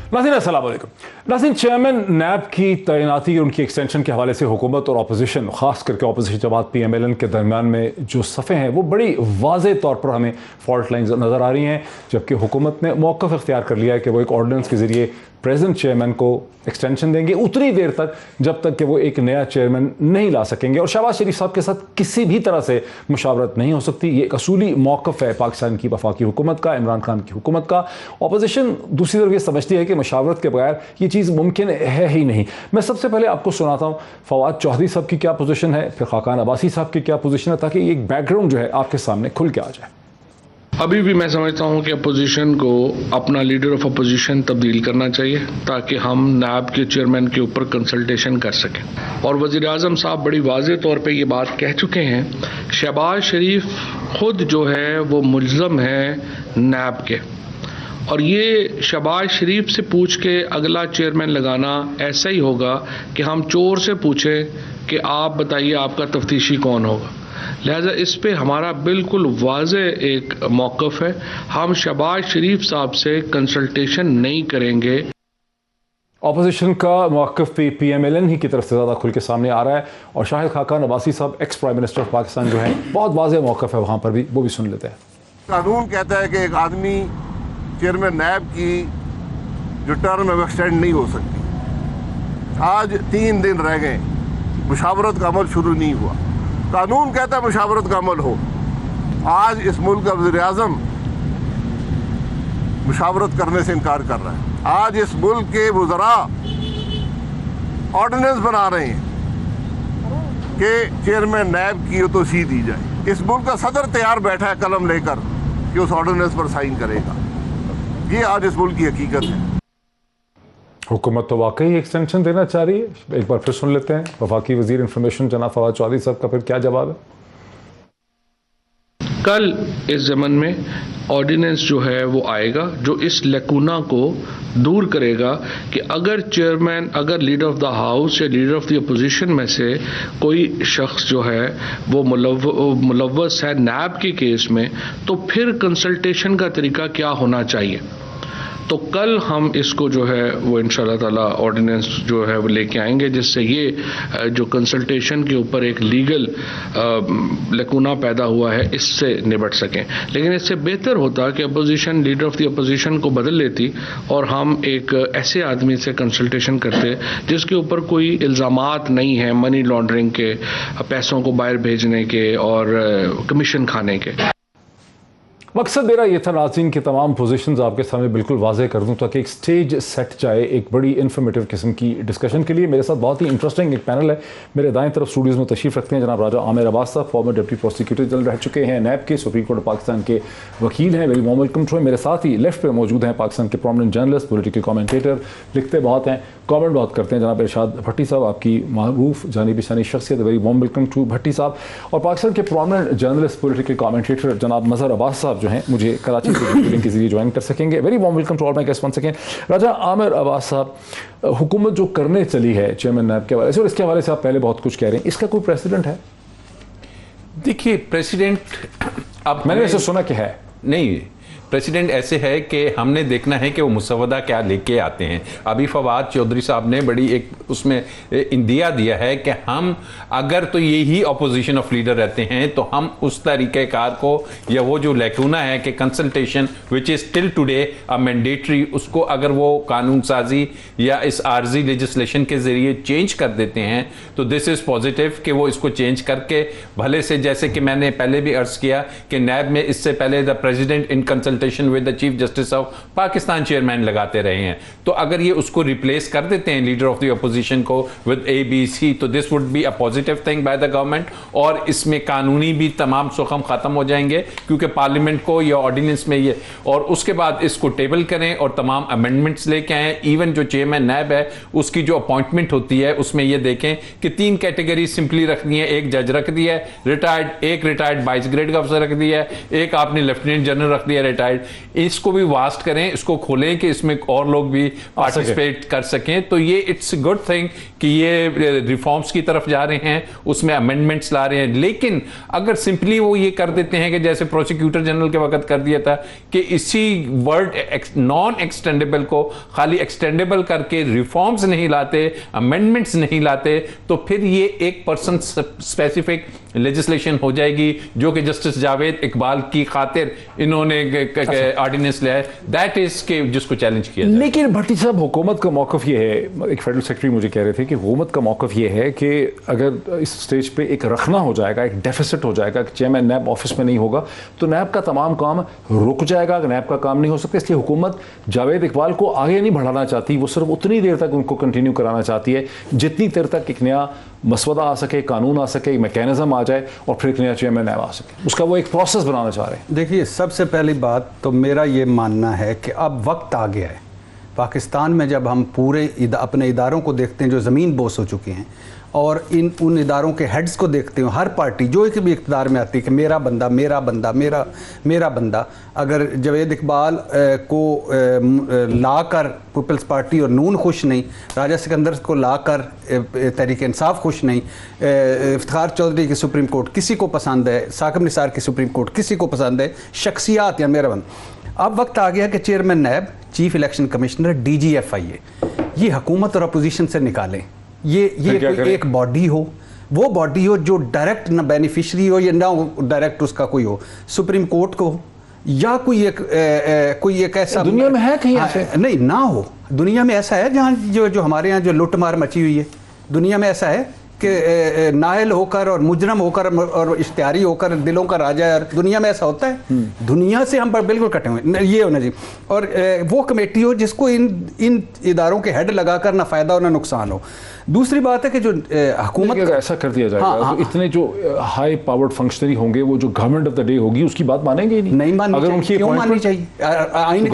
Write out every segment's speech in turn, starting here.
नाज़रीन अस्सलाम वालेकुम। नाज़रीन, चेयरमैन नैब की तैनाती और उनकी एक्सटेंशन के हवाले से हुकूमत और अपोजिशन, खास करके अपोजिशन जमात PMLN के दरमियान में जो सफ़े हैं वो बड़ी वाज़े तौर पर हमें फॉल्ट लाइन्स नज़र आ रही हैं, जबकि हुकूमत ने मौक़िफ़ इख्तियार कर लिया है कि वो एक ऑर्डिनेंस के ज़रिए प्रेजेंट चेयरमैन को एक्सटेंशन देंगे उतनी देर तक जब तक कि वो एक नया चेयरमैन नहीं ला सकेंगे, और शहबाज शरीफ साहब के साथ किसी भी तरह से मुशावरत नहीं हो सकती। ये एक असूली मौक़िफ़ है पाकिस्तान की वफाकी हुकूमत का, इमरान खान की हुकूमत का। अपोजिशन दूसरी तरफ ये समझती है कि मुशावरत के बगैर ये चीज़ मुमकिन है ही नहीं। मैं सबसे पहले आपको सुनाता हूँ फवाद चौधरी साहब की क्या पोजीशन है, फिर खाकान अब्बासी साहब की क्या पोजीशन है, ताकि एक बैकग्राउंड जो है आपके सामने खुल के आ जाए। अभी भी मैं समझता हूं कि अपोजिशन को अपना लीडर ऑफ अपोजिशन तब्दील करना चाहिए ताकि हम नैब के चेयरमैन के ऊपर कंसल्टेशन कर सकें। और वज़ीर आज़म साहब बड़ी वाज़े तौर पे ये बात कह चुके हैं, शहबाज शरीफ खुद जो है वो मुल्ज़म है नैब के, और ये शहबाज शरीफ से पूछ के अगला चेयरमैन लगाना ऐसा ही होगा कि हम चोर से पूछें कि आप बताइए आपका तफ्तीशी कौन होगा। लिहाजा इस पे हमारा बिल्कुल वाज़े एक मौक़िफ़ है, हम शहबाज शरीफ साहब से कंसल्टेशन नहीं करेंगे। अपोजिशन का मौक़िफ़ भी PMLN ही की तरफ से ज़्यादा खुल के सामने आ रहा है, और शाहिद खाकान अब्बासी साहब ex prime minister of Pakistan जो है बहुत वाज़े मौक़िफ़ है वहाँ पर भी, वो भी सुन लेते हैं। कानून कहता है कि एक आदमी चेयरमैन नैब की जो टर्म है वो एक्सटेंड नहीं हो सकती। आज 3 दिन रह गए, मुशावरत का अमल शुरू नहीं हुआ। कानून कहता है मुशावरत का अमल हो। आज इस मुल्क का वज़ीर आज़म मुशावरत करने से इनकार कर रहा है। आज इस मुल्क के वज़रा ऑर्डिनेंस बना रहे हैं कि चेयरमैन नैब की तोसीह दी जाए। इस मुल्क का सदर तैयार बैठा है कलम लेकर कि उस ऑर्डिनेंस पर साइन करेगा। ये आज इस मुल्क की हकीकत है। हुकूमत तो वाकई एक्सटेंशन देना चाह रही है। एक बार फिर सुन लेते हैं वफाकी वजीर इंफॉर्मेशन जनाब फवाद चौधरी साहब का फिर क्या जवाब है। कल इस ज़मन में ऑर्डिनेंस जो है वो आएगा जो इस लकूना को दूर करेगा कि अगर चेयरमैन, अगर लीडर ऑफ द हाउस या लीडर ऑफ द अपोजिशन में से कोई शख्स जो है वो मुलव्वस है नैब के केस में, तो फिर कंसल्टेशन का तरीका क्या होना चाहिए। तो कल हम इसको जो है वो इंशाल्लाह ताला ऑर्डिनेंस जो है वो लेके आएंगे, जिससे ये जो कंसल्टेशन के ऊपर एक लीगल लकूना पैदा हुआ है इससे निपट सकें। लेकिन इससे बेहतर होता कि opposition, leader of the opposition को बदल लेती और हम एक ऐसे आदमी से कंसल्टेशन करते जिसके ऊपर कोई इल्ज़ामात नहीं है मनी लॉन्ड्रिंग के, पैसों को बाहर भेजने के और कमीशन खाने के। मकसद मेरा ये था नाज़रीन कि तमाम पोजीशंस आपके सामने बिल्कुल वाज़े कर दूं ताकि एक स्टेज सेट जाए एक बड़ी इन्फॉर्मेटिव किस्म की डिस्कशन के लिए। मेरे साथ बहुत ही इंटरेस्टिंग एक पैनल है। मेरे दाएं तरफ स्टूडियोज़ में तशरीफ़ रखते हैं जनाब राजा आमिर अब्बास साहब, फॉर्मर डिप्टी प्रोसिक्यूटर जनरल रह चुके हैं नैब के, सुप्रीम कोर्ट पाकिस्तान के वकील हैं। Very warm welcome to. मेरे साथ ही लेफ्ट पे मौजूद हैं पाकिस्तान के प्रोमिनेंट जर्नलिस्ट, पॉलिटिकल कमेंटेटर, लिखते बहुत हैं, कमेंट बहुत करते हैं, जनाब इरशाद भट्टी साहब, आपकी मारूफ जानी पहचानी शख्सियत। वेरी वार्म वेलकम टू भट्टी साहब। और पाकिस्तान के प्रोमिनेंट जर्नलिस्ट, पॉलिटिकल कमेंटेटर जनाब मजहर अब्बास साहब जो हैं मुझे कराची के जरिए ज्वाइन कर सकेंगे। Very warm welcome to all my guest once again. Raja Aamir Abbas साहब, हुकूमत जो करने चली है चेयरमैन नैब के हवाले से, और इसके हवाले से आप पहले बहुत कुछ कह रहे हैं, इसका कोई प्रेसिडेंट है? देखिए प्रेसिडेंट, अब मैंने ऐसे सुना कि है नहीं, प्रेसिडेंट ऐसे है कि हमने देखना है कि वो मुसवदा क्या लेके आते हैं। अभी फवाद चौधरी साहब ने बड़ी एक उसमें इंदिया दिया है कि हम अगर तो यही अपोजिशन ऑफ लीडर रहते हैं तो हम उस तरीक़ेकार को या वो जो लैकूना है कि consultation which is till today a mandatory, उसको अगर वो कानून साजी या इस आर्जी लेजिस्लेशन के ज़रिए चेंज कर देते हैं तो दिस इज़ पॉजिटिव कि वो इसको चेंज करके भले से, जैसे कि मैंने पहले भी अर्ज़ किया कि नैब में इससे पहले the president in consultation with the chief justice of Pakistan chairman लगाते रहे हैं, तो अगर ये उसको रिप्लेस कर देते हैं लीडर ऑफ द अपोजिशन को विद ABC, तो this would be a positive thing by the government. और इसमें कानूनी भी तमाम सुखम खत्म हो जाएंगे क्योंकि पार्लियामेंट को या ऑर्डिनेंस में ये, और उसके बाद इसको टेबल करें और तमाम अमेंडमेंट्स लेके आए। इवन जो चेयरमैन नैब है उसकी जो अपॉइंटमेंट होती है उसमें ये देखें कि 3 कैटेगरी सिंपली रखनी है, एक जज रख दिया है रिटायर्ड, एक रिटायर्ड 22 ग्रेड का अफसर रख दिया है, एक आपने लेफ्टिनेंट जनरल रख दिया रिटायर्ड डिसाइड, इसको भी वास्ट करें, इसको खोलें कि इसमें और लोग भी पार्टिसिपेट कर सकें। तो ये इट्स गुड थिंग कि ये रिफॉर्म्स की तरफ जा रहे हैं, उसमें अमेंडमेंट्स ला रहे हैं। लेकिन अगर सिंपली वो ये कर देते हैं कि जैसे प्रोसिक्यूटर जनरल के वक्त कर दिया था कि इसी वर्ड नॉन एक्सटेंडेबल को खाली एक्सटेंडेबल करके रिफॉर्म्स नहीं लाते, अमेंडमेंट्स नहीं लाते, तो फिर ये एक पर्सन स्पेसिफिक लेजिस्लेशन हो जाएगी जो कि जस्टिस जावेद इकबाल की खातिर इन्होंने ऑर्डिनेंस लिया है, दैट इज के जिसको चैलेंज किया जाए। लेकिन भट्टी साहब, हुकूमत का मौकफ ये है, एक फेडरल सेक्रेटरी मुझे कह रहे थे कि हुकूमत का मौकफ ये है कि अगर इस स्टेज पे एक रखना हो जाएगा, एक डेफिसिट हो जाएगा कि चेयरमैन नैब ऑफिस में नहीं होगा तो नैब का तमाम काम रुक जाएगा, नैब का काम नहीं हो सकता। इसलिए हुकूमत जावेद इकबाल को आगे नहीं बढ़ाना चाहती, वो सिर्फ उतनी देर तक उनको कंटिन्यू कराना चाहती है जितनी देर तक एक नया मसवदा आ सके, कानून आ सके, एक मैकेनिज्म आ जाए और फिर एक नया चेयरमैन नैब आ सके। उसका वो एक प्रोसेस बनाना चाह रहे हैं। देखिए, सबसे पहली बात तो मेरा ये मानना है कि अब वक्त आ गया है। पाकिस्तान में जब हम पूरे अपने इदारों को देखते हैं जो ज़मीन बोस हो चुके हैं और उन इदारों के हेड्स को देखते हो, हर पार्टी जो एक भी इक़्तिदार में आती है कि मेरा बंदा मेरा बंदा मेरा बंदा, अगर जावेद इकबाल को लाकर पीपल्स पार्टी और नून खुश नहीं, राजा सिकंदर को लाकर तहरीक इंसाफ खुश नहीं, इफ्तिखार चौधरी की सुप्रीम कोर्ट किसी को पसंद है, साकिब निसार की सुप्रीम कोर्ट किसी को पसंद है, शख्सियात या मेरा बंदा। अब वक्त आ गया कि चेयरमैन नैब, चीफ इलेक्शन कमिश्नर, DGFIA ये हुकूमत और अपोजिशन से निकालें। ये कोई एक बॉडी हो, वो बॉडी हो जो डायरेक्ट ना बेनिफिशरी हो या ना डायरेक्ट उसका कोई हो, सुप्रीम कोर्ट को या कोई एक ऐसा दुनिया में है कहीं ऐसे? नहीं ना हो। दुनिया में ऐसा है जहाँ जो हमारे यहाँ जो लुटमार मची हुई है, दुनिया में ऐसा है कि नायल होकर और मुजरम होकर और इश्तिहारी होकर दिलों का राजा है। दुनिया में ऐसा होता है? दुनिया से हम बिल्कुल कटे हुए ये होना जी। और वो कमेटी हो जिसको इन इदारों के हेड लगाकर ना फ़ायदा हो ना नुकसान हो। दूसरी बात है कि जो हुकूमत ऐसा कर दिया जाएगा तो इतने जो हाई पावर्ड फंक्शनरी होंगे, वो जो गवर्नमेंट ऑफ द डे होगी उसकी बात मानेंगे ही नहीं माननी अगर चाहिए। क्यों माननी चाहिए? आइन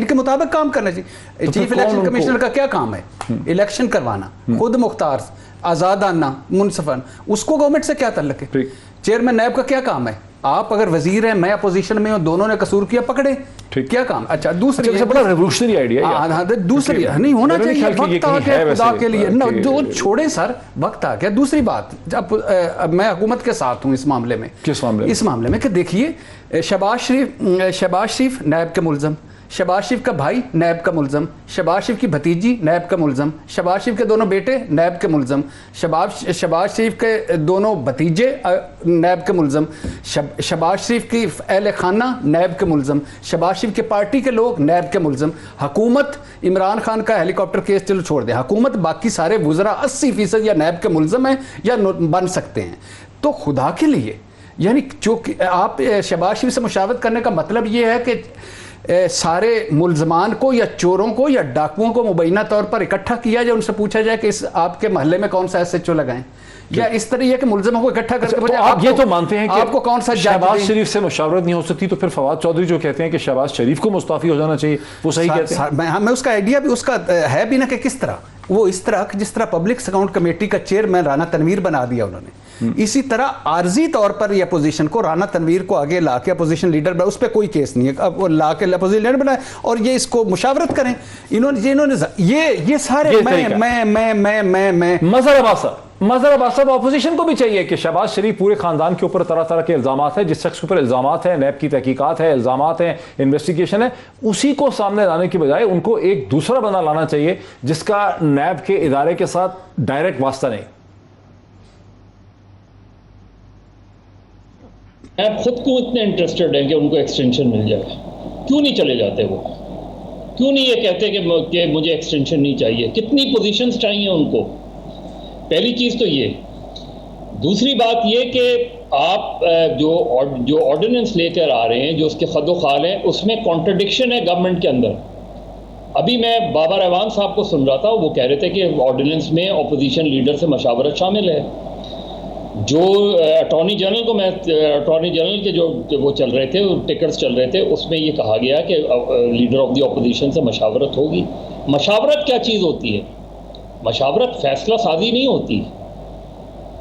के मुताबिक काम करना चाहिए। चीफ इलेक्शन कमिश्नर का क्या काम है? इलेक्शन करवाना, खुद मुख्तार, आज़ादाना, मुनसफन। उसको गवर्नमेंट से क्या ताल्लुक है? चेयरमैन नैब का क्या काम है? आप अगर वजीर हैं, मैं अपोजिशन में हूं, दोनों ने कसूर किया, पकड़े, क्या काम? अच्छा, दूसरी बड़ा रेवोल्यूशनरी आइडिया है। दूसरी नहीं होना चाहिए, वक्त आ गया खुदा के लिए ना, जो छोड़े सर, वक्त आ गया। दूसरी बात, जब मैं हुकूमत के साथ हूं इस मामले में। किस मामले में? इस मामले में कि देखिए, शहबाज शरीफ नैब के मुलजम, शहबाज शरीफ का भाई नैब का मुलजम, शहबाज शरीफ की भतीजी नैब का मुलजम, शहबाज शरीफ के दोनों बेटे नैब के मुलजम, शहबाज शरीफ के दोनों भतीजे नैब के मुलजम, शहबाज शरीफ की अहले खाना नैब के मुलजम, शहबाज शरीफ के पार्टी के लोग नैब के मुलजम। हुकूमत इमरान खान का हेलीकॉप्टर केस चलो छोड़ दें, हुकूमत बाकी सारे वुज़रा 80% या नैब के मुलजम हैं या बन सकते हैं। तो खुदा के लिए, यानी जो आप शहबाज शरीफ से मुशावरत करने का मतलब ये है कि सारे मुलजमान को या चोरों को या डाकुओं को मुबैना तौर पर इकट्ठा किया जाए, उनसे पूछा जाए कि इस आपके मोहल्ले में कौन सा SHO लगाएं, या इस तरह के मुलजमों को इकट्ठा करके तो आप ये तो मानते हैं कि आपको कौन सा शहबाज शरीफ से मुशावरत नहीं हो सकती, तो फिर फवाद चौधरी जो कहते हैं कि शहबाज शरीफ को मुस्ताफी हो जाना चाहिए, वो सही कहते हैं? मैं उसका आइडिया भी उसका है भी ना कि किस तरह वो, इस तरह जिस तरह पब्लिक अकाउंट कमेटी का चेयरमैन राना तनवीर बना दिया उन्होंने, इसी तरह आर्जी तौर पर ये अपोजिशन को, राना तनवीर को आगे ला के अपोजिशन लीडर बना, उस पर कोई केस नहीं है, अब वो ला के अपोजिशन लीडर बनाए और ये इसको मुशावरत करें। इन्होंने ये सारे मैं मज़हर अब्बास साहब, अपोजिशन को भी चाहिए कि शहबाज शरीफ पूरे खानदान के ऊपर तरह तरह के इल्जामात हैं, जिस शख्स के ऊपर इल्जामात हैं, नैब की तहकीकात है, इल्जामात हैं, इन्वेस्टिगेशन है, उसी को सामने लाने की बजाय उनको एक दूसरा बंदा लाना चाहिए जिसका नैब के इदारे के साथ डायरेक्ट वास्ता नहीं। नैब खुद क्यों इतने इंटरेस्टेड हैं कि उनको एक्सटेंशन मिल जाए? क्यों नहीं चले जाते वो? क्यों नहीं ये कहते कि मुझे एक्सटेंशन नहीं चाहिए? कितनी पोजीशंस चाहिए उनको? पहली चीज़ तो ये। दूसरी बात ये कि आप जो ऑर्डिनेंस लेकर आ रहे हैं, जो उसके खदोखाल हैं, उसमें कॉन्ट्रडिक्शन है गवर्नमेंट के अंदर। अभी मैं बाबर अवान साहब को सुन रहा था, वो कह रहे थे कि ऑर्डिनेंस में अपोजिशन लीडर से मशावरत शामिल है। जो अटॉर्नी जनरल को अटॉर्नी जनरल के जो वो चल रहे थे, टिकट्स चल रहे थे, उसमें ये कहा गया कि लीडर ऑफ द अपोजिशन से मशावरत होगी। मशावरत क्या चीज़ होती है? मशावरत फैसला साजी नहीं होती।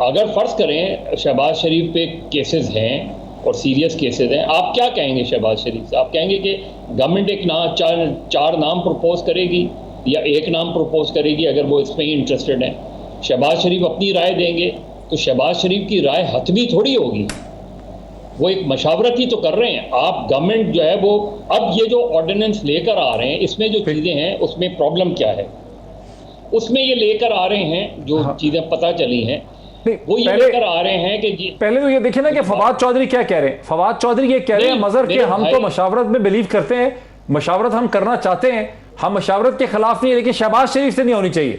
अगर फ़र्ज़ करें शहबाज शरीफ पे केसेस हैं और सीरियस केसेस हैं। आप क्या कहेंगे शहबाज शरीफ से? आप कहेंगे कि गवर्नमेंट एक चार नाम प्रपोज करेगी या एक नाम प्रपोज करेगी अगर वो इसमें ही इंटरेस्टेड हैं? शहबाज शरीफ अपनी राय देंगे तो शहबाज शरीफ की राय हतमी थोड़ी होगी, वो एक मशावरत ही तो कर रहे हैं। आप गवर्नमेंट जो है वो अब ये जो ऑर्डिनेंस लेकर आ रहे हैं इसमें जो चीज़ें हैं उसमें प्रॉब्लम क्या है? उसमें ये लेकर आ रहे हैं जो चीज़ें पता चली हैं वो ये लेकर आ रहे हैं कि पहले तो ये देखिए ना कि फवाद चौधरी क्या कह रहे हैं। फवाद चौधरी ये कह रहे हैं मजहर के हम तो मशावरत में बिलीव करते हैं, मशावरत हम करना चाहते हैं, हम मशावरत के खिलाफ नहीं है, लेकिन शहबाज शरीफ से नहीं होनी चाहिए,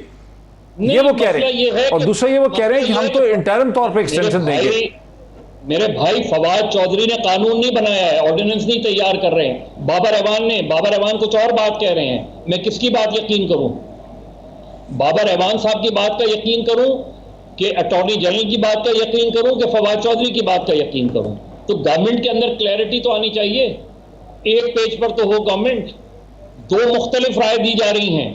ये वो कह रहे हैं। और दूसरा ये वो कह रहे हैं कि हम तो इंटरम तौर पर एक्सटेंशन देंगे। मेरे भाई फवाद चौधरी ने कानून नहीं बनाया है, ऑर्डिनेंस नहीं तैयार कर रहे हैं। बाबर अवान कुछ और बात कह रहे हैं। मैं किसकी बात यकीन करूं? बाबर अवान साहब की बात का यकीन करूं कि अटॉर्नी जनरल की बात का यकीन करूं कि फवाद चौधरी की बात का यकीन करूं? तो गवर्नमेंट के अंदर क्लैरिटी तो आनी चाहिए। एक पेज पर तो हो गवर्नमेंट, दो मुख्तलिफ राय दी जा रही हैं।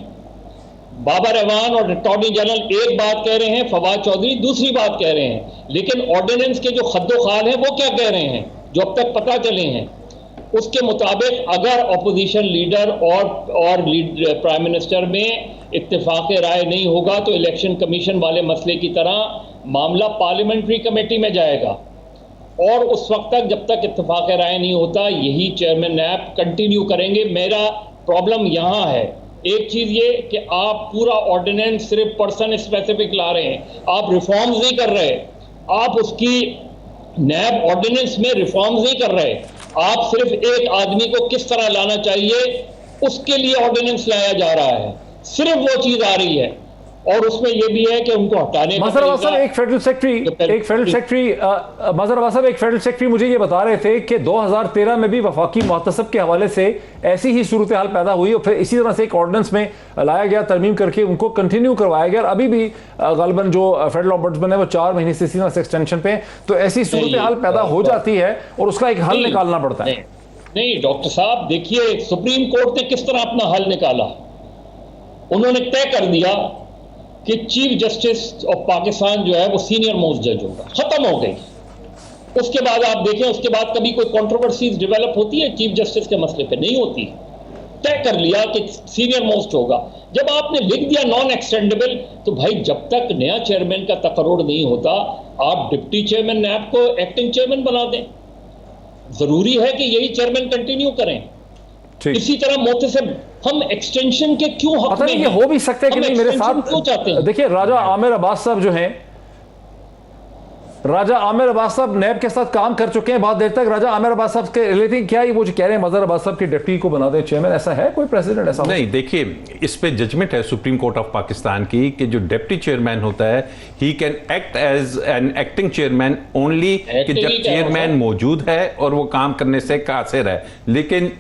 बाबर अवान और अटॉर्नी जनरल एक बात कह रहे हैं, फवाद चौधरी दूसरी बात कह रहे हैं। लेकिन ऑर्डिनेंस के जो खद्दो-खाल हैं वो क्या कह रहे हैं जो अब तक पता चले हैं? उसके मुताबिक अगर अपोजिशन लीडर और प्राइम मिनिस्टर में इत्तेफाक राय नहीं होगा तो इलेक्शन कमीशन वाले मसले की तरह मामला पार्लियामेंट्री कमेटी में जाएगा और उस वक्त तक जब तक इत्तेफाक राय नहीं होता यही चेयरमैन नैब कंटिन्यू करेंगे। मेरा प्रॉब्लम यहाँ है एक चीज़ ये कि आप पूरा ऑर्डिनेंस सिर्फ पर्सन स्पेसिफिक ला रहे हैं, आप रिफॉर्म्स नहीं कर रहे। आप उसकी नैब ऑर्डिनेंस में रिफॉर्म्स नहीं कर रहे। आप सिर्फ एक आदमी को किस तरह लाना चाहिए उसके लिए ऑर्डिनेंस लाया जा रहा है, सिर्फ वो चीज आ रही है। और उसमें यह भी है कि उनको हटाने का एक फेडरल सेक्रेटरी मुझे ये बता रहे थे कि 2013 में भी वफाकी मुहतसब के हवाले से ऐसी ही सूरत हाल पैदा हुई और फिर इसी तरह से एक ऑर्डिनेंस में लाया गया, तरमीम करके उनको कंटिन्यू करवाया गया। अभी भी गालिबन जो फेडरल ऑम्बुड्समैन है वो 4 महीने से इसी तरह से एक्सटेंशन पे, तो ऐसी सूरत हाल पैदा हो जाती है और उसका एक हल निकालना पड़ता है। नहीं डॉक्टर साहब देखिए, सुप्रीम कोर्ट ने किस तरह अपना हल निकाला। उन्होंने तय कर दिया कि चीफ जस्टिस ऑफ पाकिस्तान जो है वो सीनियर मोस्ट जज होगा, खत्म हो गई। उसके बाद आप देखें, उसके बाद कभी कोई कंट्रोवर्सीज डेवलप होती है चीफ जस्टिस के मसले पे? नहीं होती। तय कर लिया कि सीनियर मोस्ट होगा। जब आपने लिख दिया नॉन एक्सटेंडेबल, तो भाई जब तक नया चेयरमैन का तकर्रुर नहीं होता आप डिप्टी चेयरमैन नैब को एक्टिंग चेयरमैन बना दें। जरूरी है कि यही चेयरमैन कंटिन्यू करें। इसी तरह मोहतसिब हम एक्सटेंशन के क्यों हक में हैं? ये हो भी सकता है कि नहीं। मेरे साथ देखिए राजा आमिर अब्बास साहब जो हैं, राजा आमिर अब्बास साहब नैब के साथ काम कर चुके हैं बहुत देर तक। राजा आमिर अब्बास साहब के रिलेटिव क्या वो जो कह रहे हैं मजहर अब्बास साहब की डिप्टी को बना दें चेयरमैन, ऐसा है कोई प्रेसिडेंट? ऐसा नहीं। देखिए इस पे जजमेंट है सुप्रीम कोर्ट ऑफ पाकिस्तान की कि जो डिप्टी चेयरमैन होता है he can act as an acting chairman only कि जब चेयरमैन मौजूद है और वो काम करने से कासिर है। लेकिन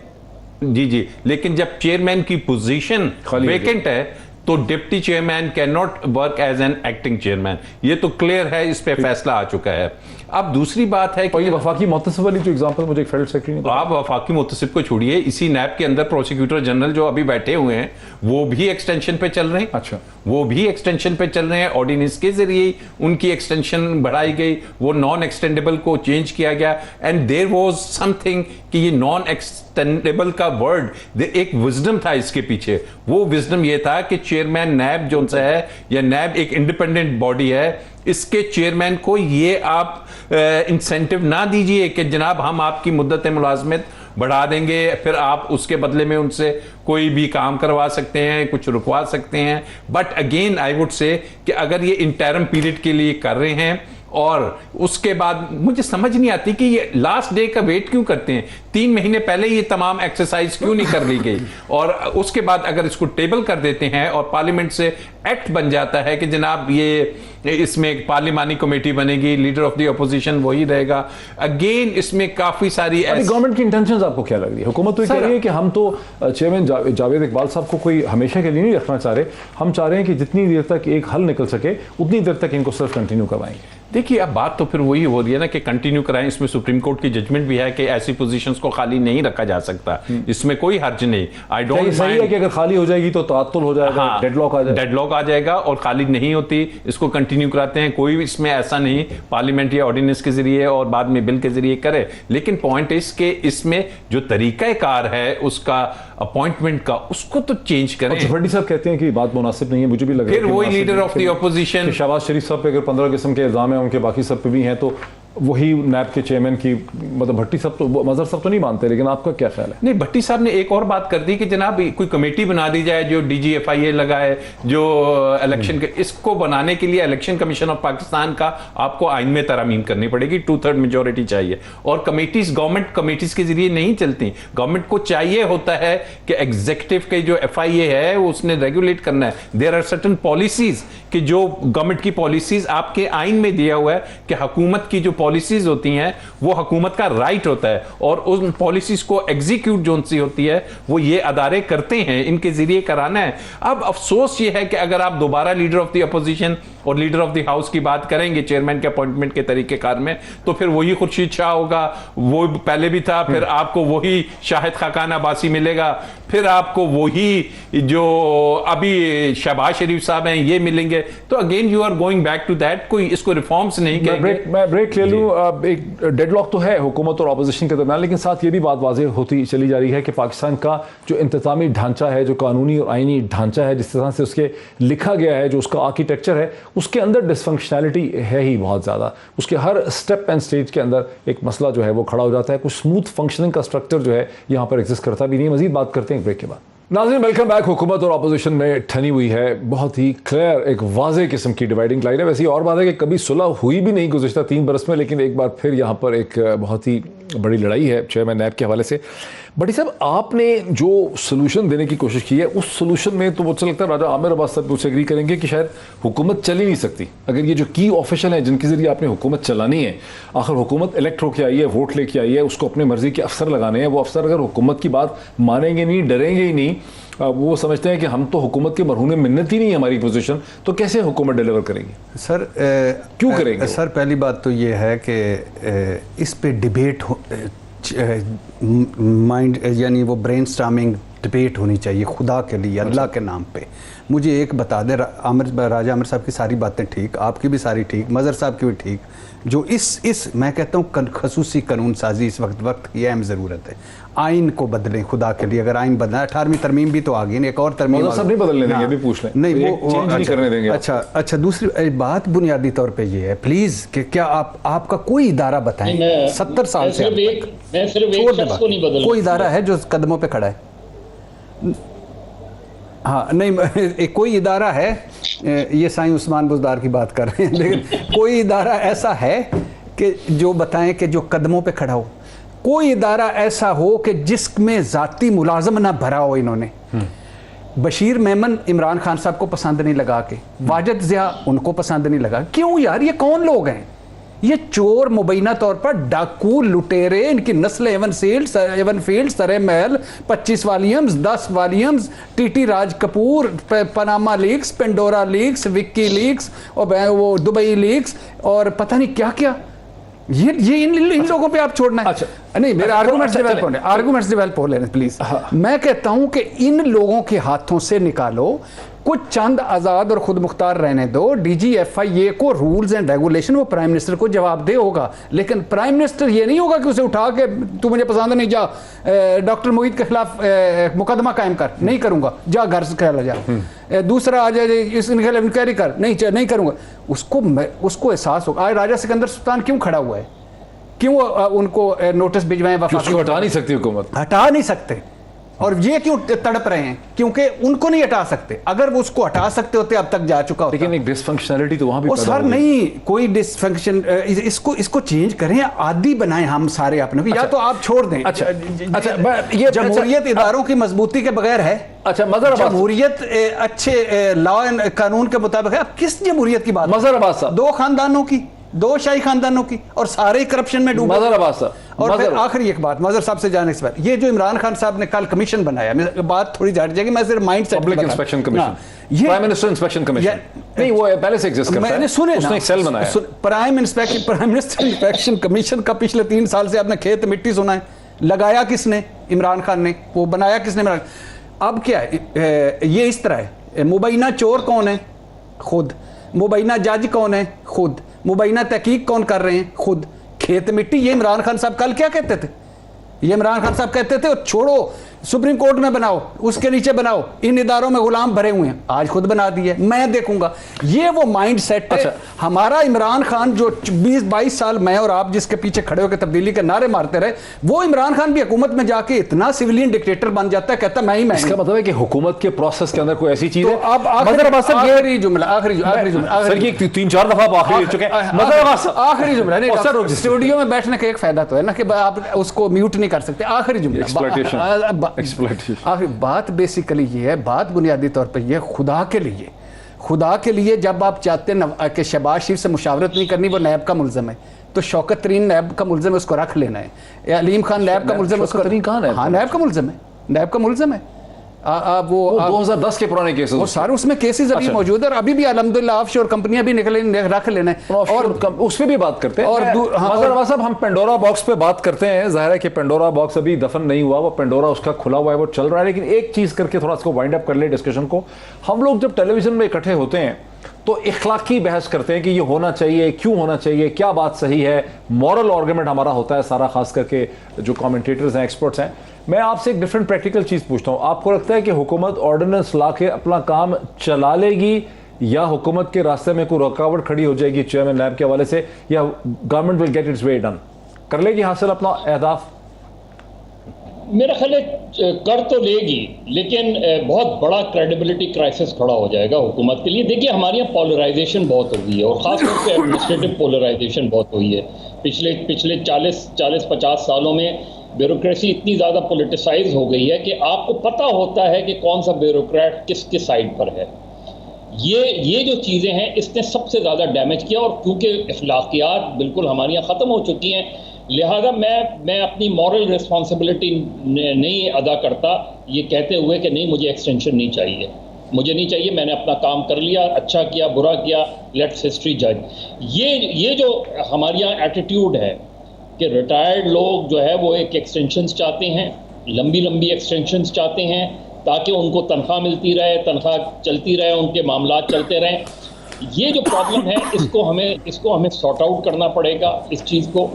लेकिन जब चेयरमैन की पोजीशन वेकेंट है तो deputy chairman can not work as an acting chairman. ये तो क्लियर है, इस पे फैसला आ चुका है। अब दूसरी बात है कि ये वफाकी मुहतसिब वाली जो एग्जांपल मुझे एक फेडरल सेक्रेटरी ने, आप वफाकी मुहतसिब को छोड़िए, इसी नैब के अंदर प्रोसिक्यूटर जनरल जो अभी बैठे हुए हैं वो भी एक्सटेंशन पे चल रहे हैं। अच्छा, वो भी एक्सटेंशन पे चल रहे हैं। ऑर्डिनेंस के जरिए उनकी एक्सटेंशन बढ़ाई गई, वो नॉन एक्सटेंडेबल को चेंज किया गया। एंड देयर वाज समथिंग कि ये नॉन एक्सटेंडेबल का वर्ड एक विजडम था इसके पीछे। वो विजडम ये था कि चेयरमैन नैब जो है या नैब एक इंडिपेंडेंट बॉडी है, इसके चेयरमैन को ये आप इंसेंटिव ना दीजिए कि जनाब हम आपकी मुद्दत मुलाजमत बढ़ा देंगे, फिर आप उसके बदले में उनसे कोई भी काम करवा सकते हैं, कुछ रुकवा सकते हैं। But again I would say कि अगर ये इंटरम पीरियड के लिए कर रहे हैं और उसके बाद मुझे समझ नहीं आती कि ये लास्ट डे का वेट क्यों करते हैं। 3 महीने पहले ये तमाम एक्सरसाइज क्यों नहीं कर ली गई और उसके बाद अगर इसको टेबल कर देते हैं और पार्लियामेंट से एक्ट बन जाता है कि जनाब ये इसमें एक पार्लिमानी कमेटी बनेगी, लीडर ऑफ द अपोजिशन वही रहेगा। अगेन इसमें काफी सारी गवर्नमेंट की इंटेंशंस आपको क्या लग रही है? हुकूमत तो ये कह रही है कि हम तो चेयरमैन जावेद इकबाल साहब को कोई हमेशा के लिए नहीं रखना चाह रहे, हम चाह रहे हैं कि जितनी देर तक एक हल निकल सके उतनी देर तक इनको सिर्फ कंटिन्यू करवाएंगे। देखिए अब बात तो फिर वही हो रही है ना कि कंटिन्यू कराएं। इसमें सुप्रीम कोर्ट की जजमेंट भी है कि ऐसी पोजीशंस को खाली नहीं रखा जा सकता, इसमें कोई हर्ज नहीं। आई डोंट सही है कि अगर खाली हो जाएगी तो तात्तुल हो जाएगा, डेडलॉक आ जाएगा, डेडलॉक आ जाएगा और खाली नहीं होती इसको कंटिन्यू कंटिन्यू कराते हैं, कोई इसमें ऐसा नहीं पार्लियामेंट या ऑर्डिनेंस के जरिए और बाद में बिल के जरिए करे, लेकिन पॉइंट इसके इसमें जो तरीकाकार है उसका अपॉइंटमेंट का, उसको तो चेंज करें। भट्टी साहब कहते हैं कि बात मुनासिब नहीं है, मुझे भी लग रहा है फिर वही leader of the opposition Shehbaz Sharif साहब पे अगर 15 किस्म के इल्जाम है, उनके बाकी सब पे भी हैं, तो वही नैब के चेयरमैन की, मतलब भट्टी साहब तो, मजहर साहब तो नहीं मानते, लेकिन आपका क्या ख्याल है? नहीं, भट्टी साहब ने एक और बात कर दी कि जनाब कोई कमेटी बना दी जाए जो DGFIA लगाए, जो इलेक्शन के, इसको बनाने के लिए इलेक्शन कमीशन ऑफ पाकिस्तान का आपको आइन में तरमीम करनी पड़ेगी, 2/3 मेजोरिटी चाहिए। और कमेटीज गवर्नमेंट कमेटीज के जरिए नहीं चलती, गवर्नमेंट को चाहिए होता है कि एग्जीक्यूटिव के जो FIA है वो उसने रेगुलेट करना है। देयर आर सर्टेन पॉलिसीज कि जो गवर्नमेंट की पॉलिसीज आपके आइन में दिया हुआ है कि हुकूमत की जो पॉलिसीज होती हैं वो हुकूमत का राइट होता है, और उन पॉलिसीज को एग्जीक्यूट जो सी होती है वो ये अदारे करते हैं, इनके जरिए कराना है। अब अफसोस ये है कि अगर आप दोबारा लीडर ऑफ द अपोजिशन और लीडर ऑफ द हाउस की बात करेंगे चेयरमैन के अपॉइंटमेंट के तरीकेकार में, तो फिर वही खुर्शीद शाह होगा, वो पहले भी था, फिर आपको वही शाहिद खाकान अब्बासी मिलेगा, फिर आपको वही जो अभी शहबाज शरीफ साहब हैं ये मिलेंगे, तो again you are going back to that. कोई इसको रिफॉर्म्स नहीं कहेंगे। मैं ब्रेक ले लूं। एक डेडलॉक तो है हुकूमत और अपोजिशन के दरमियान, लेकिन साथ ये भी बात वाज़ेह होती चली जा रही है कि पाकिस्तान का जो इंतज़ामी ढांचा है, जो कानूनी और आइनी ढांचा है, जिस तरह से उसके लिखा गया है, जो उसका आर्किटेक्चर है, उसके अंदर डिसफंक्शनैलिटी है ही बहुत ज़्यादा। उसके हर स्टेप एंड स्टेज के अंदर एक मसला जो है वो खड़ा हो जाता है। कुछ स्मूथ फंक्शनिंग का स्ट्रक्चर जो है यहाँ पर एग्जिस्ट करता भी नहीं। मजीद बात करते हैं ब्रेक के बाद। नाज़रीन, वेलकम बैक। हुकूमत और अपोजिशन में ठनी हुई है बहुत ही क्लियर, एक वाज़ेह किस्म की डिवाइडिंग लाइन है। वैसे ही और बात है कि कभी सुलह हुई भी नहीं गुज़िश्ता 3 बरस में, लेकिन एक बार फिर यहाँ पर एक बहुत ही बड़ी लड़ाई है चेयरमैन नैब के हवाले से। बड़ी साहब, आपने जो सोल्यूशन देने की कोशिश की है, उस सोल्यूशन में तो मुझे लगता है राजा आमिर अब्बास साहब मुझसे एग्री करेंगे कि शायद हुकूमत चल ही नहीं सकती अगर ये जो की ऑफिशियल है जिनके जरिए आपने हुकूमत चलानी है, आखिर हुकूमत इलेक्ट होकर आई है, वोट लेके आई है, उसको अपने मर्जी के अफसर लगाने हैं। वो अफसर अगर हुकूमत की बात मानेंगे नहीं, डरेंगे ही नहीं, वो समझते हैं कि हम तो हुकूमत के मरहून मिन्नत ही नहीं है हमारी पोजीशन, तो कैसे हुकूमत डिलीवर करेंगी? सर क्यों करेंगे? सर, पहली बात तो ये है कि इस पे डिबेट माइंड यानी वो ब्रेनस्टॉर्मिंग डिबेट होनी चाहिए खुदा के लिए, अल्लाह के नाम पे। मुझे एक बता दे, राजा आमिर साहब की सारी बातें ठीक, आपकी भी सारी ठीक, मज़हर साहब की भी ठीक, जो इस मैं कहता हूँ खसूसी कानून साजी इस वक्त की अहम ज़रूरत है। आइन को बदलें खुदा के लिए। अगर आइन बदला, 18वीं तरमीम भी तो आ गई, एक और तरमीम सब नहीं बदलने देंगे, भी पूछ लें, नहीं वो चेंज नहीं करने देंगे। अच्छा, दूसरी बात बुनियादी तौर पे ये है, प्लीज कि क्या आपका कोई इदारा बताएं 70 साल से मैं सिर्फ एक शख्स को नहीं बदल, कोई इदारा है जो कदमों पे खड़ा है? हाँ, नहीं, कोई इदारा है, ये साईं उस्मान बुज़दार की बात कर रहे हैं, लेकिन कोई इदारा ऐसा है कि जो बताएं कि जो कदमों पे खड़ा हो, कोई इदारा ऐसा हो कि जिसमें ज़ाती मुलाजम ना भरा हो इन्होंने। बशीर मेमन इमरान खान साहब को पसंद नहीं लगा के, वाजिद ज़िया उनको पसंद नहीं लगा। क्यों यार, ये कौन लोग हैं? ये चोर, मुबैना तौर पर डाकू, लुटेरे, इनकी नस्ल Avon field, Surrey Mahal, 25 volumes, 10 volumes, TT Raj Kapoor, Panama leaks, Pandora leaks, WikiLeaks और वो दुबई लीक्स और पता नहीं क्या क्या। ये इन लोगों पे आप छोड़ना है। अच्छा, नहीं, मेरे आर्गूमेंट्स डेवलप हो लेने प्लीज। मैं कहता हूं कि इन लोगों के हाथों से निकालो, कुछ चंद आज़ाद और खुद मुख्तार रहने दो। DGFIA को रूल्स एंड रेगुलेशन वो प्राइम मिनिस्टर को जवाबदेह होगा, लेकिन प्राइम मिनिस्टर ये नहीं होगा कि उसे उठा के तू मुझे पसंद नहीं, जा डॉक्टर मोईद के खिलाफ मुकदमा कायम कर, नहीं करूंगा, जा घर से चला जा। दूसरा आ जाए इसके खिलाफ इंक्वायरी कर, नहीं करूंगा। उसको एहसास होगा। आज राजा सिकंदर सुल्तान क्यों खड़ा हुआ है? क्यों उनको नोटिस भिजवाएं? हटा नहीं सकती हुकूमत, हटा नहीं सकते। और ये क्यों तड़प रहे हैं? क्योंकि उनको नहीं हटा सकते। अगर वो उसको हटा सकते होते अब तक जा चुका होता। लेकिन एक डिसफंक्शनैलिटी तो वहां भी सर नहीं, कोई डिसफंक्शन, इसको चेंज करें, आदि बनाएं हम सारे अपने को। या तो आप छोड़ दें। अच्छा, ये जमहूरियत इदारों की मजबूती के बगैर है। अच्छा, मज़हर जमहूरियत अच्छे लॉ एंड कानून के मुताबिक है। अब किस जमहूरियत की बात? मज़हर अब्बास साहब, 2 खानदानों की, 2 शाही खानदानों की, और सारे करप्शन में डूबे। मज़हर अब्बास साहब, और फिर आखिरी एक बात मज़हर साहब से जाने से पहले, ये जो इमरान खान साहब ने कल कमीशन बनाया, बात थोड़ी हट जाएगी, मैं सिर्फ mind set, public inspection commission, prime minister inspection commission, नहीं वो पहले से एग्जिस्ट करता है। मैंने सुने उसने एक सेल बनाया, प्राइम मिनिस्टर इंस्पेक्शन कमीशन का पिछले 3 साल से आपने खेत मिट्टी सुना है। लगाया किसने? इमरान खान ने। वो बनाया किसने? इमरान। अब क्या है, ये इस तरह है, मुबैना चोर कौन है? खुद। मुबैना जज कौन है? खुद। मुबैना तहकीक कौन कर रहे हैं? खुद। खेत मिट्टी, ये इमरान खान साहब कल क्या कहते थे? ये इमरान खान साहब कहते थे छोड़ो, सुप्रीम कोर्ट में बनाओ, उसके नीचे बनाओ, इन इदारों में गुलाम भरे हुए हैं। आज खुद बना दिए, मैं देखूंगा। ये वो माइंड सेट है। अच्छा। हमारा इमरान खान जो 20-22 साल मैं और आप जिसके पीछे खड़े होकर तब्दीली के नारे मारते रहे, वो इमरान खान भी हुकूमत में जाके इतना सिविलियन डिक्टेटर बन जाता है, कहता मैं ही मैं। इसका मतलब है कि हुकूमत के प्रोसेस के अंदर कोई ऐसी चीज है। अब आखिरी जुमला, आखिरी सर ये 3-4 दफा आप आखिरी चुके हैं। आखिरी जुमला नहीं सर, स्टूडियो में बैठने का एक फायदा तो है ना कि आप उसको म्यूट नहीं कर सकते। आखिरी जुमला, आखिरी बात बेसिकली ये है, बात बुनियादी तौर पे ये, खुदा के लिए जब आप चाहते हैं कि शहबाज शरीफ से मुशावरत नहीं करनी, वो नैब का मुल्ज़म है, तो शौकत तरीन नैब का मुल्ज़म है, उसको रख लेना है। अलीम खान नैब का मुल्ज़म है, उसको हाँ नैब का मुल्ज़म है, नैब का मुल्ज़म है। वो 2010 के पुराने केसेस, वो सारे उसमें केसेस अभी मौजूद है, और अभी भी अल्हम्दुलिल्लाह ऑफशोर कंपनियां भी रख लेना है, और उस पर भी बात करते हैं। और साहब हम पेंडोरा बॉक्स पे बात करते हैं। जाहिर है कि पेंडोरा बॉक्स अभी दफन नहीं हुआ, वो पेंडोरा उसका खुला हुआ है, वो चल रहा है। लेकिन एक चीज करके थोड़ा इसको वाइंड अप कर ले डिस्कशन को। हम लोग जब टेलीविजन में इकट्ठे होते हैं तो इखलाकी बहस करते हैं कि ये होना चाहिए, क्यों होना चाहिए, क्या बात सही है, मॉरल आर्गुमेंट हमारा होता है सारा, खास करके जो कमेंटेटर्स हैं, एक्सपर्ट्स हैं। मैं आपसे एक डिफरेंट प्रैक्टिकल चीज पूछता हूं, आपको लगता है कि हुकूमत ऑर्डिनेंस ला के अपना काम चला लेगी, या हुकूमत के रास्ते में कोई रुकावट खड़ी हो जाएगी चेयरमैन नैब के हवाले से, या government will get it's way done, कर लेगी हासिल अपना अहदाफ? मेरा ख्याल है कर तो लेगी, लेकिन बहुत बड़ा क्रेडिबिलिटी क्राइसिस खड़ा हो जाएगा हुकूमत के लिए। देखिए हमारे यहाँ पोलराइजेशन बहुत हुई है, और ख़ासतौर पे एडमिनिस्ट्रेटिव पोलराइजेशन बहुत हुई है। पिछले 40-50 सालों में ब्यूरोक्रेसी इतनी ज़्यादा पोलिटिसाइज हो गई है कि आपको पता होता है कि कौन सा ब्यूरोक्रेट किसके साइड पर है। ये जो चीज़ें हैं इसने सबसे ज़्यादा डैमेज किया, और क्योंकि अखलाकियात बिल्कुल हमारे यहाँ ख़त्म हो चुकी हैं, लिहाजा मैं अपनी मॉरल रिस्पॉन्सिबिलिटी नहीं अदा करता ये कहते हुए कि नहीं मुझे एक्सटेंशन नहीं चाहिए, मुझे नहीं चाहिए, मैंने अपना काम कर लिया, अच्छा किया, बुरा किया, लेट्स हिस्ट्री जज। ये जो हमारे यहाँ एटीट्यूड है कि रिटायर्ड लोग जो है वो एक एक्सटेंशंस चाहते हैं, लंबी एक्सटेंशंस चाहते हैं, ताकि उनको तनख्वाह मिलती रहे, तनख्वाह चलती रहे, उनके मामलात चलते रहें। ये जो प्रॉब्लम है इसको हमें सॉर्ट आउट करना पड़ेगा इस चीज़ को।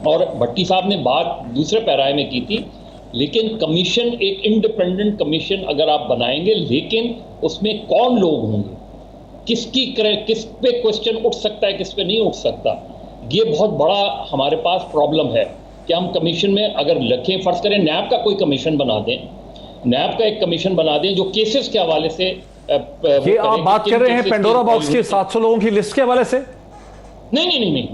और भट्टी साहब ने बात दूसरे पैराए में की थी, लेकिन कमीशन, एक इंडिपेंडेंट कमीशन अगर आप बनाएंगे, लेकिन उसमें कौन लोग होंगे, किस पे क्वेश्चन उठ सकता है, किस पे नहीं उठ सकता, ये बहुत बड़ा हमारे पास प्रॉब्लम है कि हम कमीशन में अगर लखें, फर्ज करें नैब का कोई कमीशन बना दें, नैब का एक कमीशन बना दें जो केसेस के हवाले से ये आप बात कर रहे हैं पेंडोरा बॉक्स के 700 लोगों की लिस्ट के हवाले से? नहीं,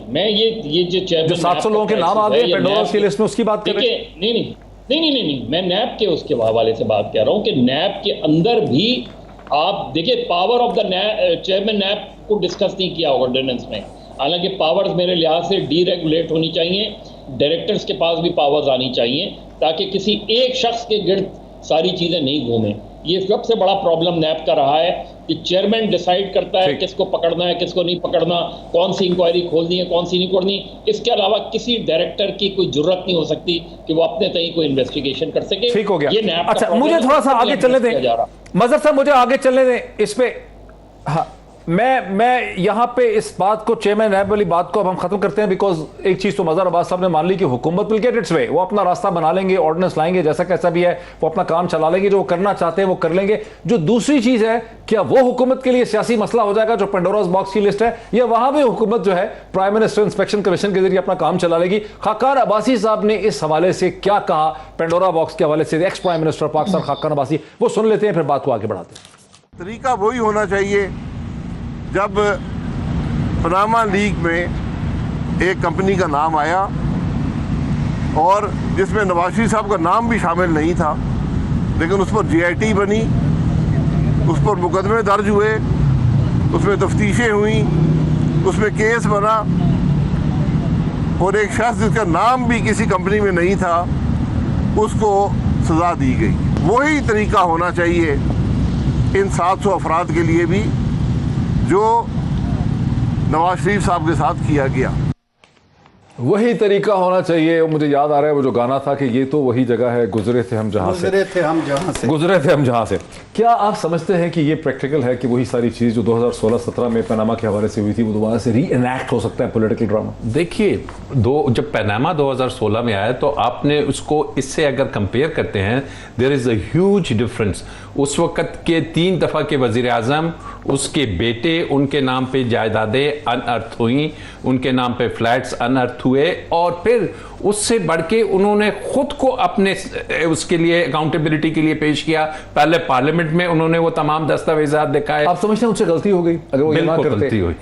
मैं ये जो चेयरमैन जो 700 लोगों के नाम आ गए पेंडोरा की लिस्ट में, उसकी बात कर रहे हैं? नहीं, मैं नैब के उसके हवाले से बात कर रहा हूं कि नैब के अंदर भी आप देखिए पावर ऑफ द चेयरमैन नैब को डिस्कस नहीं किया ऑर्डिनेंस में। हालांकि पावर्स मेरे लिहाज से डीरेगुलेट होनी चाहिए, डायरेक्टर्स के पास भी पावर्स आनी चाहिए, ताकि किसी एक शख्स के गिर्द सारी चीज़ें नहीं घूमें। ये सबसे बड़ा प्रॉब्लम नैब का रहा है कि चेयरमैन डिसाइड करता है किसको पकड़ना है, किसको नहीं पकड़ना, कौन सी इंक्वायरी खोलनी है, कौन सी नहीं खोलनी। इसके अलावा किसी डायरेक्टर की कोई जरूरत नहीं हो सकती कि वो अपने तय कोई इन्वेस्टिगेशन कर सके। ठीक हो गया। ये नैब अच्छा, मुझे थोड़ा सा आगे चलने दें मजहर साहब, मुझे आगे चलने दें इस पे। हाँ, मैं यहां पे इस बात को, चेयरमैन नैब वाली बात को अब हम खत्म करते हैं, बिकॉज एक चीज तो मजहर अब्बास साहब ने मान ली कि हुकूमत विल गेट इट्स वे, वो अपना रास्ता बना लेंगे, ऑर्डिनेंस लाएंगे, जैसा कैसा भी है वो अपना काम चला लेंगे, जो वो करना चाहते हैं वो कर लेंगे। जो दूसरी चीज है, क्या वो हुकूमत के लिए सियासी मसला हो जाएगा जो पेंडोरास बॉक्स की लिस्ट है, या वहां भी हुकूमत जो है प्राइम मिनिस्टर इंस्पेक्शन कमीशन के जरिए अपना काम चला लेगी? खाकान अब्बासी साहब ने इस हवाले से क्या कहा, पेंडोरा बॉक्स के हवाले से, ex prime minister Pakistan Khaqan Abbasi, वो सुन लेते हैं, फिर बात को आगे बढ़ाते हैं। तरीका वही होना चाहिए जब पनामा लीग में एक कंपनी का नाम आया और जिसमें नवाज शरीफ साहब का नाम भी शामिल नहीं था, लेकिन उस पर GIT बनी, उस पर मुकदमे दर्ज हुए, उसमें तफ्तीशें हुई, उसमें केस बना, और एक शख्स जिसका नाम भी किसी कंपनी में नहीं था उसको सज़ा दी गई। वही तरीका होना चाहिए इन 700 अफराद के लिए भी जो नवाज शरीफ साहब के साथ किया गया। वही तरीका होना चाहिए। मुझे याद आ रहा है वो जो गाना था कि ये तो वही जगह है, गुजरे थे हम जहाँ से, गुजरे थे हम जहाँ से, गुजरे थे हम जहाँ से। क्या आप समझते हैं कि ये प्रैक्टिकल है कि वही सारी चीज़ जो 2016-17 में पनामा के हवाले से हुई थी वो दोबारा से री एनैक्ट हो सकता है पॉलिटिकल ड्रामा? देखिए, जब पनामा 2016 में आया तो आपने उसको इससे अगर कंपेयर करते हैं, there is a huge difference. उस वक्त के 3 दफ़ा के वज़ीर आज़म, उसके बेटे, उनके नाम पे जायदादें अनअर्थ हुई, उनके नाम पे फ्लैट्स अनअर्थ हुए, और फिर उससे बढ़ के उन्होंने खुद को अपने उसके लिए अकाउंटेबिलिटी के लिए पेश किया। पहले पार्लियामेंट में उन्होंने वो तमाम दस्तावेजात दिखाए। आप समझते हैं उनसे गलती हो गई? अगर वो ये ना करते, गलती हुई,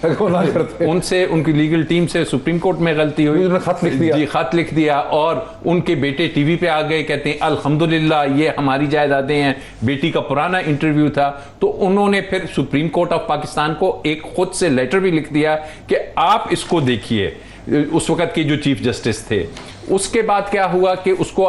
अगर वो ना करते, उनसे, उनकी लीगल टीम से सुप्रीम कोर्ट में गलती हुई, उन्होंने खत लिख दिया। जी, खत लिख दिया, और उनके बेटे टीवी पे आ गए, कहते हैं अल्हम्दुलिल्लाह ये हमारी जायदादें हैं। बेटी का पुराना इंटरव्यू था, तो उन्होंने फिर सुप्रीम कोर्ट ऑफ पाकिस्तान को एक खुद से लेटर भी लिख दिया कि आप इसको देखिए। उस वक्त के जो चीफ जस्टिस थे, उसके बाद क्या हुआ कि उसको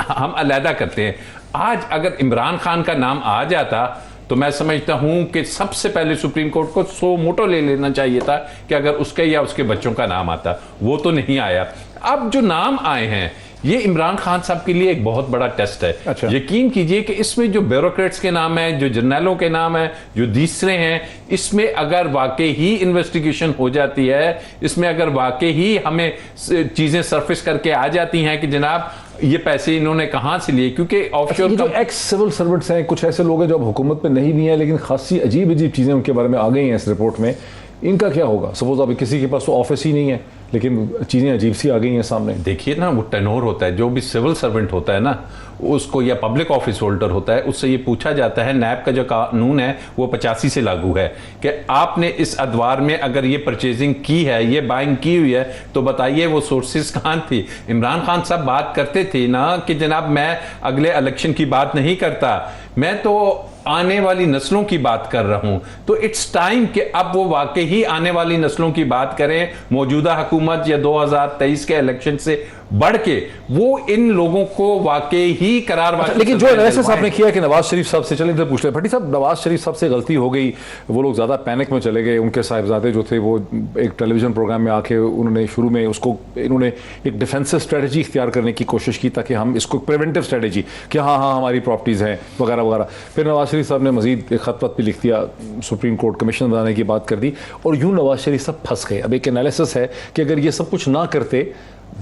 हम अलहदा करते हैं। आज अगर इमरान खान का नाम आ जाता तो मैं समझता हूं कि सबसे पहले सुप्रीम कोर्ट को सो मोटो ले लेना चाहिए था कि अगर उसके या उसके बच्चों का नाम आता। वो तो नहीं आया। अब जो नाम आए हैं, ये इमरान खान साहब के लिए एक बहुत बड़ा टेस्ट है। अच्छा। यकीन कीजिए कि इसमें जो ब्यूरोक्रेट्स के नाम है, जो जर्नलों के नाम है, जो दूसरे हैं, इसमें अगर वाकई ही इन्वेस्टिगेशन हो जाती है, इसमें अगर वाकई ही हमें चीजें सरफेस करके आ जाती हैं कि जनाब ये पैसे इन्होंने कहां से लिए, क्योंकि ऑफशोर जो एक्स सिविल सर्वेंट्स हैं, कुछ ऐसे लोग हैं जो अब हुकूमत में नहीं भी हैं लेकिन खासी अजीब अजीब चीजें उनके बारे में आ गई हैं इस रिपोर्ट में, इनका क्या होगा? सपोज अभी किसी के पास तो ऑफिस ही नहीं है लेकिन चीज़ें अजीब सी आ गई हैं सामने। देखिए ना, वो टेनोर होता है, जो भी सिविल सर्वेंट होता है ना उसको, या पब्लिक ऑफिस होल्डर होता है, उससे ये पूछा जाता है, नैब का जो कानून है वो 85 से लागू है, कि आपने इस अदवार में अगर ये परचेजिंग की है, ये बाइंग की हुई है, तो बताइए वो सोर्सेज कहाँ थी। इमरान खान साहब बात करते थे ना कि जनाब मैं अगले इलेक्शन की बात नहीं करता, मैं तो आने वाली नस्लों की बात कर रहा हूं। तो इट्स टाइम कि अब वो वाकई ही आने वाली नस्लों की बात करें। मौजूदा हुकूमत या 2023 के इलेक्शन से बढ़ के वो इन लोगों को वाकई ही करार। लेकिन जो एनालिसिस आपने किया कि नवाज शरीफ साहब से, चले इधर पूछ ले भट्टी साहब, नवाज शरीफ साहब से गलती हो गई, वो लोग ज़्यादा पैनिक में चले गए, उनके साहिबजादे जो थे वो एक टेलीविजन प्रोग्राम में आके उन्होंने शुरू में उसको, इन्होंने एक डिफेंसिव स्ट्रेटजी इख्तियार करने की कोशिश की ताकि हम इसको प्रिवेंटिव स्ट्रेटजी कि हाँ हाँ हमारी प्रॉपर्टीज़ हैं वगैरह वगैरह। फिर नवाज शरीफ साहब ने मजीद एक खत पत भी लिख दिया, सुप्रीम कोर्ट कमीशन बनाने की बात कर दी, और यूँ नवाज शरीफ साहब फंस गए। अब एक एनालिसिस है कि अगर ये सब कुछ ना करते,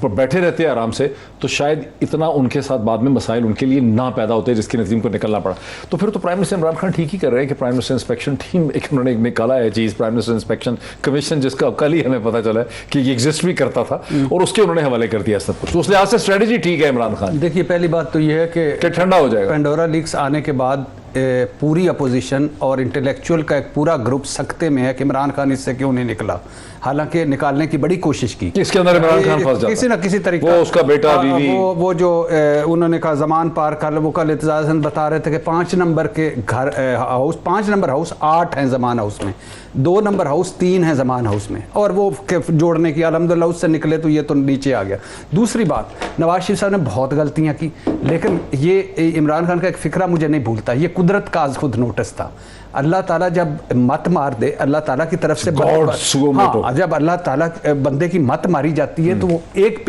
बैठे रहते आराम से, तो शायद इतना उनके साथ बाद में मसाइल उनके लिए ना पैदा होते जिसके नतीजे को निकलना पड़ा। तो फिर तो प्राइम मिनिस्टर इमरान खान ठीक ही कर रहे हैं कि प्राइम मिनिस्टर इंस्पेक्शन टीम एक उन्होंने निकाला है चीज़, प्राइम मिनिस्टर इंस्पेक्शन कमीशन, जिसका कल ही हमें पता चला है कि ये एग्जिस्ट भी करता था, और उसके उन्होंने हवाले कर दिया सब कुछ। तो उस लिहाज से स्ट्रेटजी ठीक है इमरान खान। देखिए, पहली बात तो ये है कि ठंडा हो जाएगा। पेंडोरा लीक्स आने के बाद पूरी अपोजिशन और इंटेलेक्चुअल का एक पूरा ग्रुप सकते में है कि इमरान खान इससे क्यों नहीं निकला। हालांकि निकालने की बड़ी कोशिश की, इसके अंदर इमरान खान फंस जाता, किसी ना किसी तरीके, वो उसका बेटा बीवी, वो जो उन्होंने कहा जमान पार कर, वो कल इत्तेजाज बता रहे थे कि 5 नंबर के घर हाउस, 5 नंबर हाउस 8 हैं जमान हाउस में, 2 नंबर हाउस 3 हैं जमान हाउस में, और वो जोड़ने की अल्हम्दुलिल्लाह उससे निकले तो ये तो नीचे आ गया। दूसरी बात, नवाज शरीफ साहब ने बहुत गलतियां की, लेकिन ये इमरान खान का एक फिक्रा मुझे नहीं भूलता, ये कुदरत का आज खुद नोटिस था। अल्लाह ताला जब मत मार दे, अल्लाह ताला की तरफ से हाँ, जब अल्लाह ताला बंदे की मत मारी जाती है तो वो एक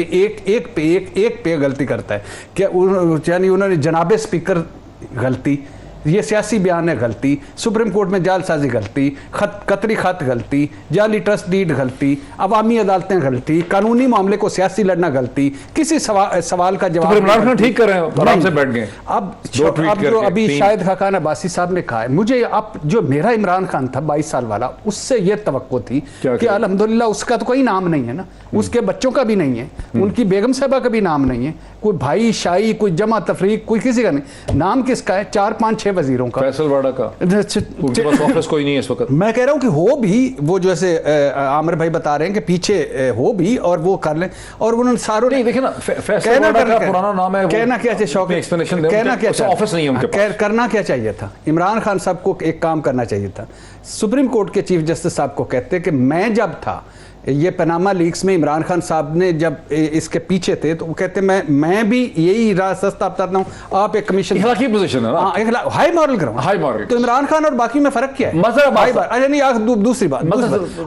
पे गलती करता है। क्या यानी उन्होंने जनाबे स्पीकर गलती, ये सियासी बयान है गलती, सुप्रीम कोर्ट में जालसाजी गलती, कतरी खत गलती, जाली ट्रस्ट डीड गलती, अवामी अदालतें गलती, कानूनी मामले को सियासी लड़ना गलती, किसी सवाल का जवाब। तो इमरान खान ठीक कर रहे हैं, आराम से बैठ गए। अब जो अभी शाहिद खाकान अब्बासी साहब ने कहा है, मुझे अब जो मेरा इमरान खान था 22 साल वाला, उससे ये तवक्को थी कि अल्हम्दुलिल्लाह उसका तो कोई नाम नहीं है ना, उसके बच्चों का भी नहीं है, उनकी बेगम साहबा का भी नाम नहीं है, कोई भाई शाही, कोई जमा तफरीक, कोई किसी का नहीं। नाम किसका है? 4-5-6 वजीरों का, फैसल वाड़ा का, उनके पास ऑफिस कोई नहीं है इस वक्त। मैं कह रहा हूं कि हो भी, वो जैसे आमिर भाई बता रहे हैं कि पीछे हो भी और वो कर लें, और उन्होंने सारों नहीं देखे ना, फैसल वाड़ा का पुराना नाम है, कहना क्या चाहिए शौक, एक्सप्लेनेशन दे, कहना क्या चाहिए, ऑफिस नहीं है उनके पास। करना क्या चाहिए था? इमरान खान साहब को एक काम करना चाहिए था, सुप्रीम कोर्ट के चीफ जस्टिस साहब को कहते कि मैं जब था ये पनामा लीक्स में इमरान खान साहब ने जब इसके पीछे थे तो वो कहते मैं भी यही रास्ता बताता हूँ, आप एक कमीशन इखलाकी पोजीशन है ना, हाँ high moral ground, high moral. तो इमरान खान और बाकी में फर्क क्या है? अरे नहीं, दूसरी बात,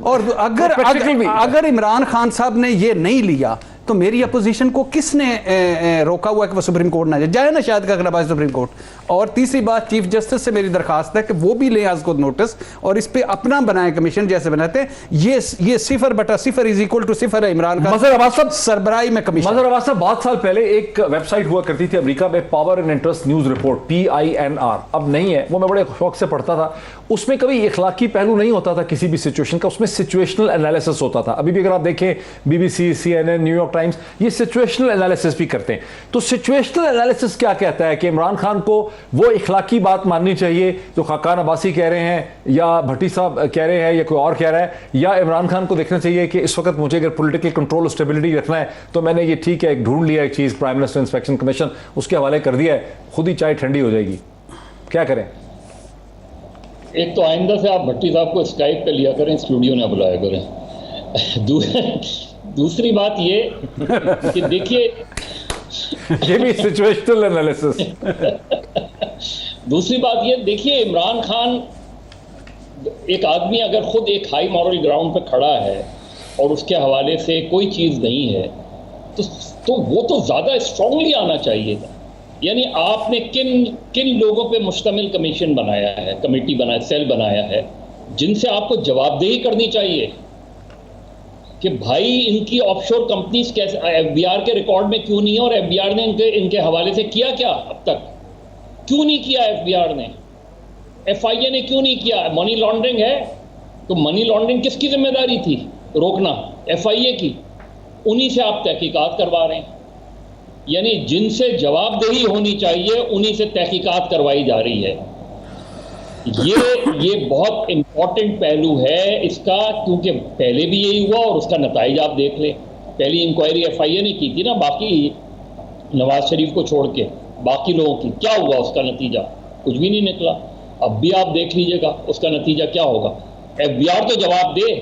और अगर इमरान खान साहब ने ये नहीं लिया तो मेरी अपोजिशन को किसने रोका हुआ है कि वो सुप्रीम कोर्ट ना जाए ना, शायद का अगला सुप्रीम कोर्ट। और तीसरी बात, चीफ जस्टिस से मेरी दरखास्त है कि वो भी ले आज को नोटिस और इस पे अपना बनाए कमीशन जैसे बनाते हैं। ये 0/0 इज इक्वल टू 0 है इमरान खान मजहर अब्बास साहब सरबराही में कमीशन। मजहर अब्बास साहब, बहुत साल पहले एक वेबसाइट हुआ करती थी अमेरिका में, power and interest news report, PINR, अब नहीं है, वो मैं बड़े शौक से पढ़ता था। उसमें कभी इखलाकी पहलू नहीं होता था किसी भी सिचुएशन का, उसमें सिचुएशनल एनालिसिस होता था। अभी भी अगर आप देखें BBC, CNN, न्यूयॉर्क टाइम्स, ये सिचुएशनल एनालिसिस भी करते हैं। तो सिचुएशनल एनालिसिस क्या कहता है कि इमरान खान को वो इखलाकी बात माननी चाहिए जो खाकान अब्बासी कह रहे हैं या भट्टी साहब कह रहे हैं या कोई और कह रहा है, या इमरान खान को देखना चाहिए कि इस वक्त मुझे अगर पॉलिटिकल कंट्रोल और स्टेबिलिटी रखना है तो मैंने ये ठीक है एक ढूंढ लिया एक चीज़, प्राइम मिनिस्टर इंस्पेक्शन कमीशन, उसके हवाले कर दिया है, खुद ही चाय ठंडी हो जाएगी, क्या करें? एक तो आइंदा से आप भट्टी साहब को स्काइप पे लिया करें, स्टूडियो ना बुलाया करें। दूसरी बात ये कि देखिए, ये भी सिचुएशनल एनालिसिस। दूसरी बात ये देखिए, इमरान खान एक आदमी अगर खुद एक हाई मॉरल ग्राउंड पे खड़ा है और उसके हवाले से कोई चीज़ नहीं है तो वो तो ज़्यादा स्ट्रांगली आना चाहिए था। यानी आपने किन लोगों पे मुश्तमिल कमीशन बनाया है, कमेटी बनाया, सेल बनाया है, जिनसे आपको जवाबदेही करनी चाहिए कि भाई इनकी ऑफशोर कंपनीज कैसे FBR के रिकॉर्ड में क्यों नहीं है, और FBR ने इनके हवाले से किया क्या अब तक? क्यों नहीं किया FBR ने? FIA ने क्यों नहीं किया? मनी लॉन्ड्रिंग है तो मनी लॉन्ड्रिंग किसकी जिम्मेदारी थी रोकना? FIA की। उन्हीं से आप तहकीकात करवा रहे हैं। यानी जिनसे जवाबदेही होनी चाहिए उन्हीं से तहकीकात करवाई जा रही है। ये बहुत इंपॉर्टेंट पहलू है इसका, क्योंकि पहले भी यही हुआ और उसका नताइज आप देख लें। पहली इंक्वायरी FIA ने की थी ना, बाकी नवाज शरीफ को छोड़ के बाकी लोगों की, क्या हुआ उसका नतीजा? कुछ भी नहीं निकला। अब भी आप देख लीजिएगा उसका नतीजा क्या होगा। FBR तो जवाब दे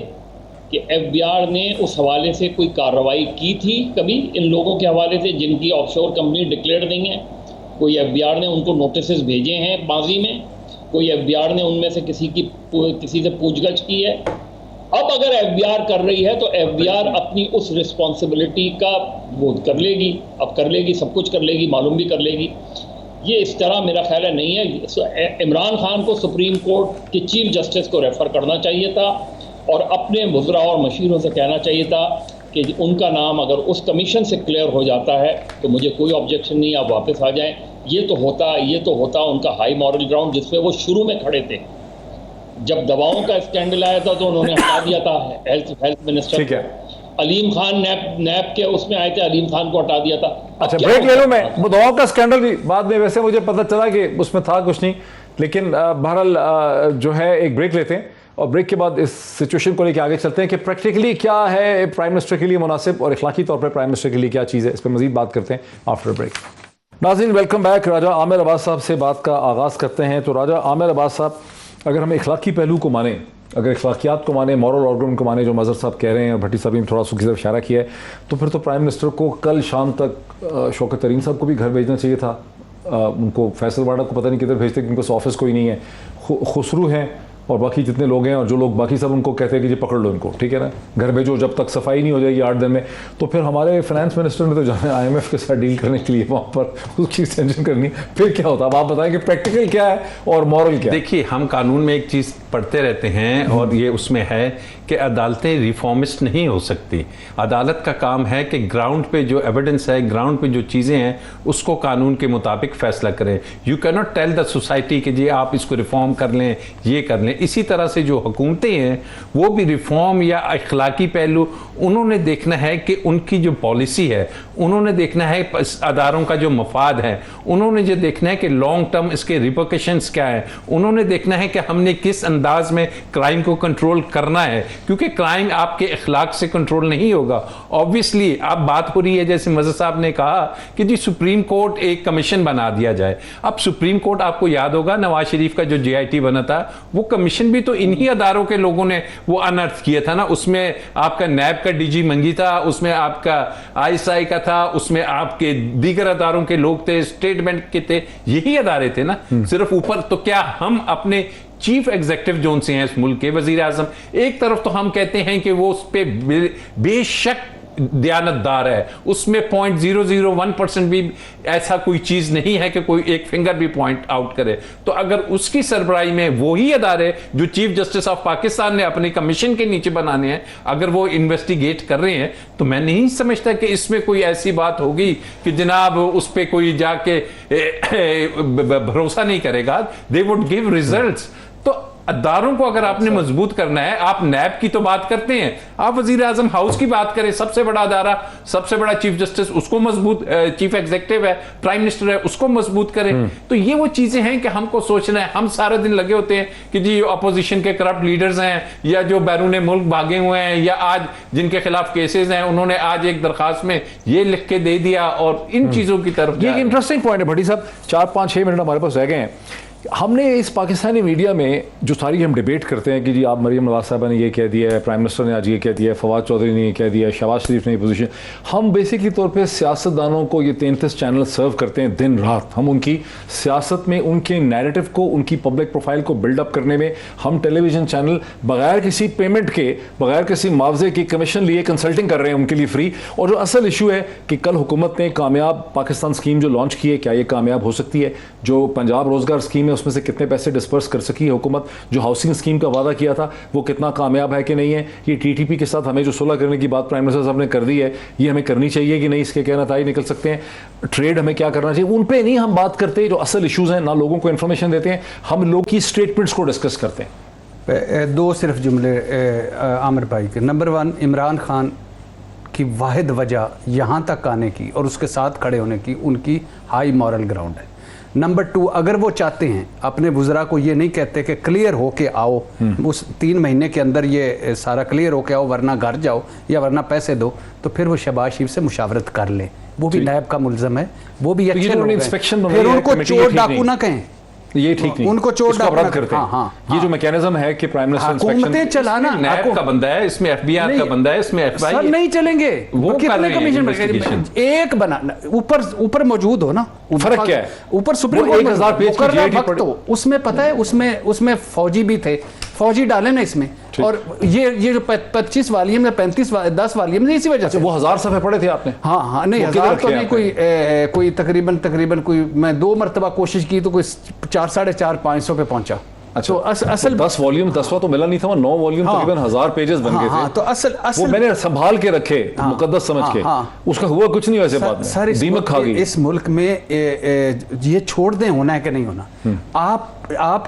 कि FBR ने उस हवाले से कोई कार्रवाई की थी कभी इन लोगों के हवाले से जिनकी ऑफशोर कंपनी डिक्लेयर नहीं है? कोई FBR ने उनको नोटिस भेजे हैं माजी में? कोई FBR ने उनमें से किसी से पूछगछ की है? अब अगर FBR कर रही है तो FBR अपनी उस रिस्पॉन्सिबिलिटी का वो कर लेगी, अब कर लेगी, सब कुछ कर लेगी, मालूम भी कर लेगी। ये इस तरह मेरा ख्याल है नहीं है। इमरान खान को सुप्रीम कोर्ट के चीफ जस्टिस को रेफर करना चाहिए था और अपने वज़रा और मशीरों से कहना चाहिए था कि उनका नाम अगर उस कमीशन से क्लियर हो जाता है तो मुझे कोई ऑब्जेक्शन नहीं, आप वापस आ जाएं। ये तो होता उनका हाई मॉरल ग्राउंड जिस पे वो शुरू में खड़े थे। जब दवाओं का स्कैंडल आया था तो उन्होंने हटा दिया था हेल्थ मिनिस्टर। ठीक है, अलीम खान नैप के उसमें आए थे, अलीम खान को हटा दिया था। अच्छा, ब्रेक ले लो। मैं दवाओं का स्कैंडल भी बाद में, वैसे मुझे पता चला कि उसमें था कुछ नहीं, लेकिन बहरहाल जो है एक ब्रेक लेते हैं और ब्रेक के बाद इस सिचुएशन को लेकर आगे चलते हैं कि प्रैक्टिकली क्या है प्राइम मिनिस्टर के लिए मुनासिब और इखलाकी तौर पर प्राइम मिनिस्टर के लिए क्या चीज़ है। इस पर मजीद बात करते हैं आफ्टर ब्रेक। नाज़रीन, वेलकम बैक। राजा आमिर अब्बास साहब से बात का आगाज़ करते हैं। तो राजा आमिर अब्बास साहब, अगर हम इखलाकी पहलू को माने, अगर इखलाकियात को माने, मॉरल आर्गुमेंट को माने जो मजहर साहब कह रहे हैं और भट्टी साहब ने थोड़ा सुखी तरफ इशारा किया है, तो फिर तो प्राइम मिनिस्टर को कल शाम तक शौकत तरीन साहब को भी घर भेजना चाहिए था। उनको फैसल वाड़ा को पता नहीं किधर भेजते, क्योंकि उनके ऑफिस कोई नहीं है। खुसरू हैं और बाकी जितने लोग हैं और जो लोग बाकी सब उनको कहते हैं कि जी पकड़ लो इनको, ठीक है ना, घर भेजो, जब तक सफाई नहीं हो जाएगी 8 दिन में। तो फिर हमारे फाइनेंस मिनिस्टर ने तो जाना IMF के साथ डील करने के लिए वहाँ पर उसकी एक्सटेंशन करनी, फिर क्या होता है? अब आप बताएं कि प्रैक्टिकल क्या है और मॉरल क्या है। देखिए, हम कानून में एक चीज़ पढ़ते रहते हैं और ये उसमें है कि अदालतें रिफॉर्मिस्ट नहीं हो सकती। अदालत का काम है कि ग्राउंड पे जो एविडेंस है, ग्राउंड पे जो चीज़ें हैं, उसको कानून के मुताबिक फैसला करें। You can not tell the society कि जी आप इसको रिफॉर्म कर लें, ये कर लें। इसी तरह से जो हुकूमतें हैं वो भी रिफॉर्म या अखलाकी पहलू उन्होंने देखना है कि उनकी जो पॉलिसी है, उन्होंने देखना है अदारों का जो मफाद है, उन्होंने जो देखना है कि लॉन्ग टर्म इसके रिपरकशंस क्या है, उन्होंने देखना है कि हमने किस अंदाज में क्राइम को कंट्रोल करना है, क्योंकि क्राइम आपके अखलाक से कंट्रोल नहीं होगा। ऑब्वियसली अब बात हो रही है, जैसे मजहर साहब ने कहा कि जी सुप्रीम कोर्ट एक कमीशन बना दिया जाए। अब सुप्रीम कोर्ट, आपको याद होगा नवाज शरीफ का जो JIT बना था, वो कमीशन कमीशन भी तो इन्हीं अदारों के लोगों ने वो अनर्थ किया था ना। उसमें आपका नैब का डीजी मंगी था, उसमें आपका आईएसआई का था, उसमें आपके दीगर अदारों के लोग थे, स्टेट बैंक के थे, यही अदारे थे ना सिर्फ ऊपर। तो क्या हम अपने चीफ एग्जीक्यूटिव जोन से हैं इस मुल्क के वजीर आजम, एक तरफ तो हम कहते हैं कि वो उस पर बेशक दयानतदार है, उसमें 0.001% भी ऐसा कोई चीज नहीं है कि कोई एक फिंगर भी पॉइंट आउट करे। तो अगर उसकी सरबराही में वही अदारे जो चीफ जस्टिस ऑफ पाकिस्तान ने अपने कमीशन के नीचे बनाने हैं, अगर वो इन्वेस्टिगेट कर रहे हैं, तो मैं नहीं समझता कि इसमें कोई ऐसी बात होगी कि जनाब उस पर कोई जाके भरोसा नहीं करेगा। They would give results. तो अदारों को अगर आपने मजबूत करना है, आप नैब की तो बात करते हैं, आप वजीर आजम हाउस की बात करें, सबसे बड़ा अदारा, सबसे बड़ा चीफ जस्टिस, उसको मजबूत, चीफ एग्जीक्यूटिव है, प्राइम मिनिस्टर है, उसको मजबूत करें। तो ये वो चीजें हैं कि हमको सोचना है। हम सारे दिन लगे होते हैं कि जी अपोजिशन के करप्ट लीडर्स हैं, या जो बैरून मुल्क भागे हुए हैं, या आज जिनके खिलाफ केसेस हैं, उन्होंने आज एक दरखास्त में ये लिख के दे दिया, और इन चीजों की तरफ। ये एक इंटरेस्टिंग पॉइंट है भट्टी साहब। 4-5-6 मिनट हमारे पास रह गए हैं। हमने इस पाकिस्तानी मीडिया में जो सारी हम डिबेट करते हैं कि जी आप मरीम नवाज साहबा ने ये कह दिया है, प्राइम मिनिस्टर ने आज ये कह दिया है, फवाद चौधरी ने ये कह दिया है, शहबाज शरीफ ने ये पोजीशन, हम बेसिकली तौर पे सियासतदानों को ये 33 चैनल सर्व करते हैं दिन रात। हम उनकी सियासत में, उनके नैरेटिव को, उनकी पब्लिक प्रोफाइल को बिल्डअप करने में हम टेलीविजन चैनल बगैर किसी पेमेंट के, बगैर किसी मुआवजे की, कमीशन लिए कंसल्टिंग कर रहे हैं उनके लिए फ्री। और जो असल इशू है कि कल हुकूमत ने कामयाब पाकिस्तान स्कीम जो लॉन्च की है, क्या ये कामयाब हो सकती है? जो पंजाब रोजगार स्कीम है उसमें से कितने पैसे डिस्पर्स कर सकी है हुकूमत? जो हाउसिंग स्कीम का वादा किया था वो कितना कामयाब है कि नहीं है? ये टीटीपी के साथ हमें जो सुलह करने की बात प्राइम मिनिस्टर साहब ने कर दी है, ये हमें करनी चाहिए कि नहीं? इसके क्या नतीजे निकल सकते हैं? ट्रेड हमें क्या करना चाहिए? उन पे नहीं हम बात करते जो असल इश्यूज हैं, ना लोगों को इन्फॉर्मेशन देते हैं, हम लोग की स्टेटमेंट्स को डिस्कस करते हैं। दो सिर्फ जुमले आमिर भाई के। नंबर 1, इमरान खान की वाहिद वजह यहाँ तक आने की और उसके साथ खड़े होने की उनकी हाई मॉरल ग्राउंड है। नंबर 2, अगर वो चाहते हैं, अपने वुज़रा को ये नहीं कहते कि क्लियर होके आओ, उस 3 महीने के अंदर ये सारा क्लियर होके आओ वरना घर जाओ या वरना पैसे दो, तो फिर वो शहबाज शरीफ से मुशावरत कर ले। वो भी नैब का मुल्ज़म है, वो भी अच्छे लोग हैं, फिर उनको चोर डाकू ना कहें, ये ठीक नहीं, उनको चोट अपराध करते हैं। ये जो मैकेनिज्म है कि प्राइम मिनिस्टर हुकूमतें चलाना, नैब का बंदा है, इसमें एफबीआर का बंदा है, इसमें एफआई सब नहीं चलेंगे। वो कितने कमीशन एक बना, ऊपर मौजूद हो ना, फर्क क्या है? ऊपर सुप्रीम कोर्ट 1000 पेज की वक्त हो, उसमें पता है, उसमें फौजी भी थे, फौजी डाले ना इसमें। और ये जो 25 वालियम या 10 वालियम नहीं, इसी वजह से। वो 1000 सफ़े पढ़े थे आपने? हाँ, नहीं 1000 तो नहीं, कोई तकरीबन कोई, मैं 2 मरतबा कोशिश की तो कोई 400-450-500 पे पहुंचा। अच्छा, तो असल 10 वॉल्यूम, 10वां तो मिला नहीं था, वो 9 वॉल्यूम तकरीबन 1000 पेजेस बन गए थे। तो असल वो मैंने संभाल के रखे, मुकद्दस समझ के। उसका हुआ कुछ नहीं वैसे बात में, दीमक खा गई। इस मुल्क में ये छोड़ दें, होना है कि नहीं होना। आप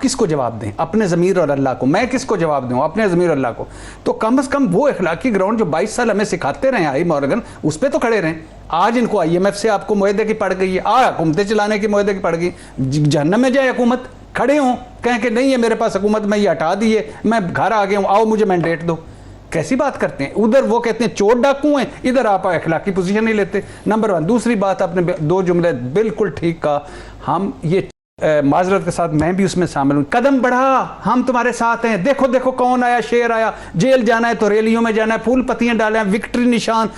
किसको जवाब दें? अपने ज़मीर और अल्लाह को। मैं किसको जवाब दूं? अपने ज़मीर और अल्लाह को। तो कम से कम वो इखलाकी ग्राउंड जो 22 साल हमें सिखाते रहे आई मॉर्गन, उस पर तो खड़े रहें। आज इनको IMF से आपको मुआहदे की पड़ गई है, हुकूमतें चलाने की मुआहदे की पड़ गई, जहन्नम में जाए हुकूमत, खड़े हों, कहें कि नहीं है मेरे पास हुकूमत, मैं ये हटा दी है, मैं घर आ गया हूँ, आओ मुझे मैंडेट दो। कैसी बात करते हैं? उधर वो कहते हैं चोर डाकू हैं, इधर आप अखलाकी पोजीशन नहीं लेते। नंबर 1। दूसरी बात, आपने 2 जुमले बिल्कुल ठीक कहा। हम ये माजरत के साथ मैं भी उसमें शामिल हूँ, कदम बढ़ा, हम तुम्हारे साथ हैं, देखो देखो कौन आया, शेर आया, जेल जाना है तो रैलियों में जाना है, फूल पत्तियां डालें, विक्ट्री निशान।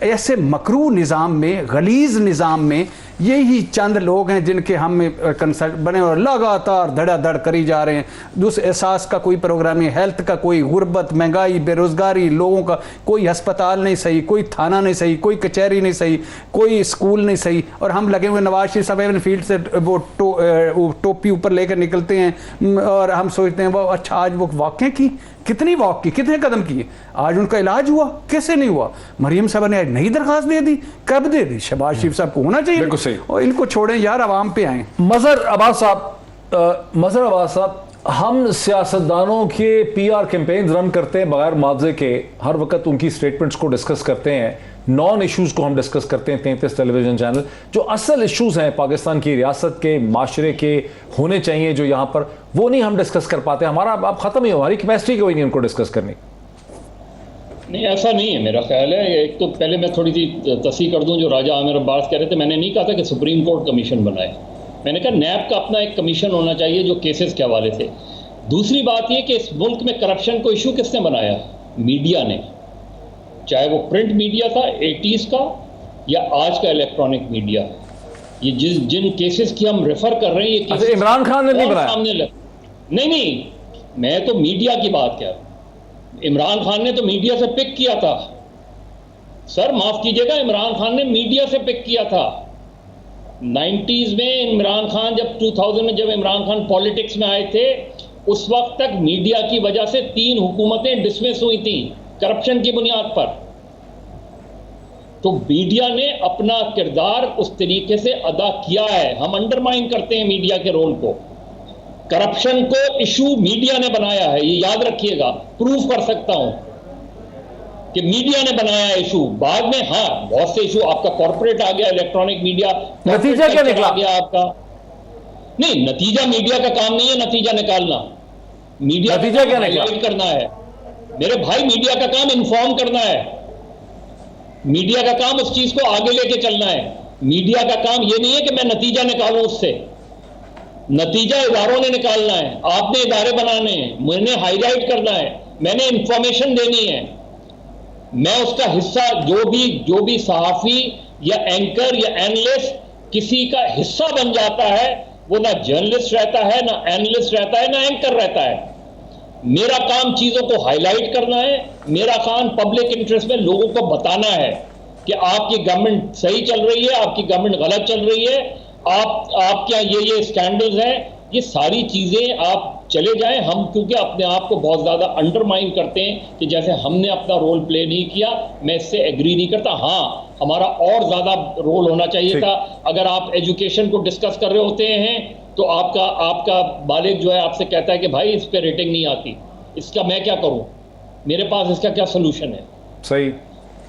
ऐसे मकरू निज़ाम में, गलीज निज़ाम में यही चंद लोग हैं जिनके हम कंसल्ट बने और लगातार धड़ाधड़ करी जा रहे हैं। दूसरे एहसास का कोई प्रोग्राम नहीं, हेल्थ का कोई, गुर्बत, महंगाई, बेरोज़गारी, लोगों का कोई अस्पताल नहीं सही, कोई थाना नहीं सही, कोई कचहरी नहीं सही, कोई स्कूल नहीं सही, और हम लगे हुए नवाज शरीफ साहब फील्ड से वो टोपी ऊपर लेकर निकलते हैं और हम सोचते हैं वो अच्छा आज वो वाक़ई की कितनी वॉक की, कितने कदम किए, आज उनका इलाज हुआ, कैसे नहीं हुआ? मरियम साहब ने आज नई दरखास्त दे दी, कब दे दी? शहबाज शरीफ साहब को होना चाहिए। बिल्कुल सही। और इनको छोड़ें यार, आवाम पे आए। मजहर अब्बास साहब, हम सियासतदानों के PR कैंपेन रन करते हैं बगैर मुआवजे के, हर वक्त उनकी स्टेटमेंट्स को डिस्कस करते हैं, नॉन इश्यूज़ को हम डिस्कस करते हैं 33 टेलीविजन चैनल। जो असल इश्यूज़ हैं पाकिस्तान की रियासत के, माशरे के होने चाहिए जो यहाँ पर, वो नहीं हम डिस्कस कर पाते। हमारा अब ख़त्म ही, हमारी कैपेसिटी कोई नहीं उनको डिस्कस करने। नहीं, ऐसा नहीं है, मेरा ख्याल है। एक तो पहले मैं थोड़ी सी तस्हीह कर दूं, जो राजा आमिर अब्बास कह रहे थे, मैंने नहीं कहा था कि सुप्रीम कोर्ट कमीशन बनाए, मैंने कहा नैब का अपना एक कमीशन होना चाहिए जो केसेस के हवाले से। दूसरी बात ये कि इस मुल्क में करप्शन को इशू किसने बनाया? मीडिया ने, चाहे वो प्रिंट मीडिया था 80s का या आज का इलेक्ट्रॉनिक मीडिया। ये जिन केसेस की हम रेफर कर रहे हैं, ये अच्छा, इमरान खान ने नहीं बनाया? सामने नहीं, मैं तो मीडिया की बात कर रहा हूं। इमरान खान ने तो मीडिया से पिक किया था सर, माफ कीजिएगा, इमरान खान ने मीडिया से पिक किया था। 90s में इमरान खान जब 2000 में जब इमरान खान पॉलिटिक्स में आए थे, उस वक्त तक मीडिया की वजह से 3 हुकूमतें डिसमिस हुई थी करप्शन की बुनियाद पर। तो मीडिया ने अपना किरदार उस तरीके से अदा किया है। हम अंडरमाइन करते हैं मीडिया के रोल को। करप्शन को इशू मीडिया ने बनाया है, ये याद रखिएगा। प्रूफ कर सकता हूं कि मीडिया ने बनाया इशू। बाद में हाँ, बहुत से इशू, आपका कॉर्पोरेट आ गया, इलेक्ट्रॉनिक मीडिया, नतीजा क्या निकला? आ गया आपका। नहीं, नतीजा मीडिया का काम नहीं है नतीजा निकालना। मीडिया नतीजा क्या निकला? हाईलाइट करना है मेरे भाई। मीडिया का काम इन्फॉर्म करना है। मीडिया का काम उस चीज को आगे लेके चलना है। मीडिया का काम यह नहीं है कि मैं नतीजा निकालूं उससे। नतीजा इदारों ने निकालना है, आपने इदारे बनाने हैं, मैंने हाईलाइट करना है, मैंने इंफॉर्मेशन देनी है। मैं उसका हिस्सा, जो भी सहाफी या एंकर या एनालिस्ट किसी का हिस्सा बन जाता है, वो ना जर्नलिस्ट रहता है, ना एनालिस्ट रहता है, ना एंकर रहता है। मेरा काम चीजों को हाईलाइट करना है। मेरा काम पब्लिक इंटरेस्ट में लोगों को बताना है कि आपकी गवर्नमेंट सही चल रही है, आपकी गवर्नमेंट गलत चल रही है, आपके यहाँ ये स्कैंडल्स हैं। ये सारी चीजें आप चले जाएं। हम क्योंकि अपने आप को बहुत ज्यादा अंडरमाइन करते हैं कि जैसे हमने अपना रोल प्ले नहीं किया। मैं इससे एग्री नहीं करता। हाँ, हमारा और ज्यादा रोल होना चाहिए था। अगर आप एजुकेशन को डिस्कस कर रहे होते हैं तो आपका मालिक जो है आपसे कहता है कि भाई इस पे रेटिंग नहीं आती, इसका मैं क्या करूं, मेरे पास इसका क्या सोल्यूशन है? सही।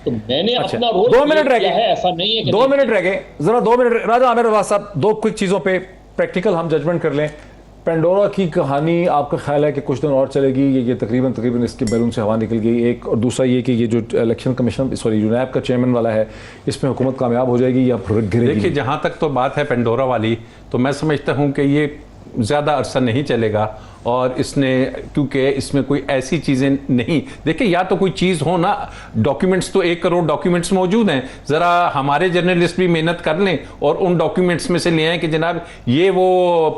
तो मैंने अपना रोल 2 मिनट रह गए, ऐसा नहीं है कि 2 मिनट रह गए, जरा 2 मिनट। राजा आमिर रवाज साहब, 2 क्विक चीजों पे प्रैक्टिकल हम जजमेंट कर लें। पेंडोरा की कहानी, आपका ख्याल है कि कुछ दिन और चलेगी? ये तकरीबन इसके बैलून से हवा निकल गई एक। और दूसरा ये कि ये जो इलेक्शन कमीशन, सॉरी, जो नैब का चेयरमैन वाला है, इसमें हुकूमत कामयाब हो जाएगी या फिर गिरेगी? देखिए, जहाँ तक तो बात है पेंडोरा वाली, तो मैं समझता हूँ कि ये ज़्यादा अरसा नहीं चलेगा। और इसने, क्योंकि इसमें कोई ऐसी चीज़ें नहीं, देखिए, या तो कोई चीज़ हो ना, डॉक्यूमेंट्स तो 1 करोड़ डॉक्यूमेंट्स मौजूद हैं। ज़रा हमारे जर्नलिस्ट भी मेहनत कर लें और उन डॉक्यूमेंट्स में से ले आएँ कि जनाब ये वो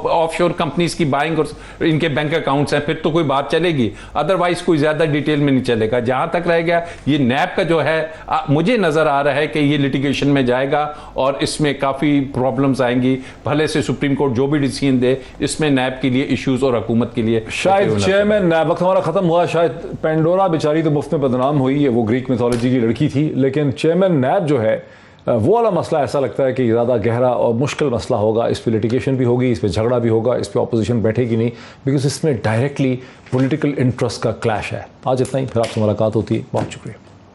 ऑफशोर कंपनीज की बाइंग और इनके बैंक अकाउंट्स हैं, फिर तो कोई बात चलेगी। अदरवाइज कोई ज़्यादा डिटेल में नहीं चलेगा। जहाँ तक रह गया ये नैब का जो है, मुझे नज़र आ रहा है कि ये लिटिगेशन में जाएगा और इसमें काफ़ी प्रॉब्लम्स आएंगी। भले से सुप्रीम कोर्ट जो भी डिसीजन दे, इसमें नैब के लिए इश्यूज और हुकूमत के लिए शायद चेयरमैन नैब, वक्त हमारा खत्म हुआ। शायद पेंडोरा बेचारी तो मुफ्त में बदनाम हुई, वो ग्रीक मिथोलॉजी की लड़की थी, लेकिन चेयरमैन नैब जो है वो वाला मसला ऐसा लगता है कि ज़्यादा गहरा और मुश्किल मसला होगा। इस पर लिटिगेशन भी होगी, इस पर झगड़ा भी होगा, इस पर अपोजिशन बैठेगी नहीं, बिकॉज इसमें डायरेक्टली पॉलिटिकल इंटरेस्ट का क्लैश है। आज इतना ही, फिर आपसे मुलाकात होती है। बहुत शुक्रिया।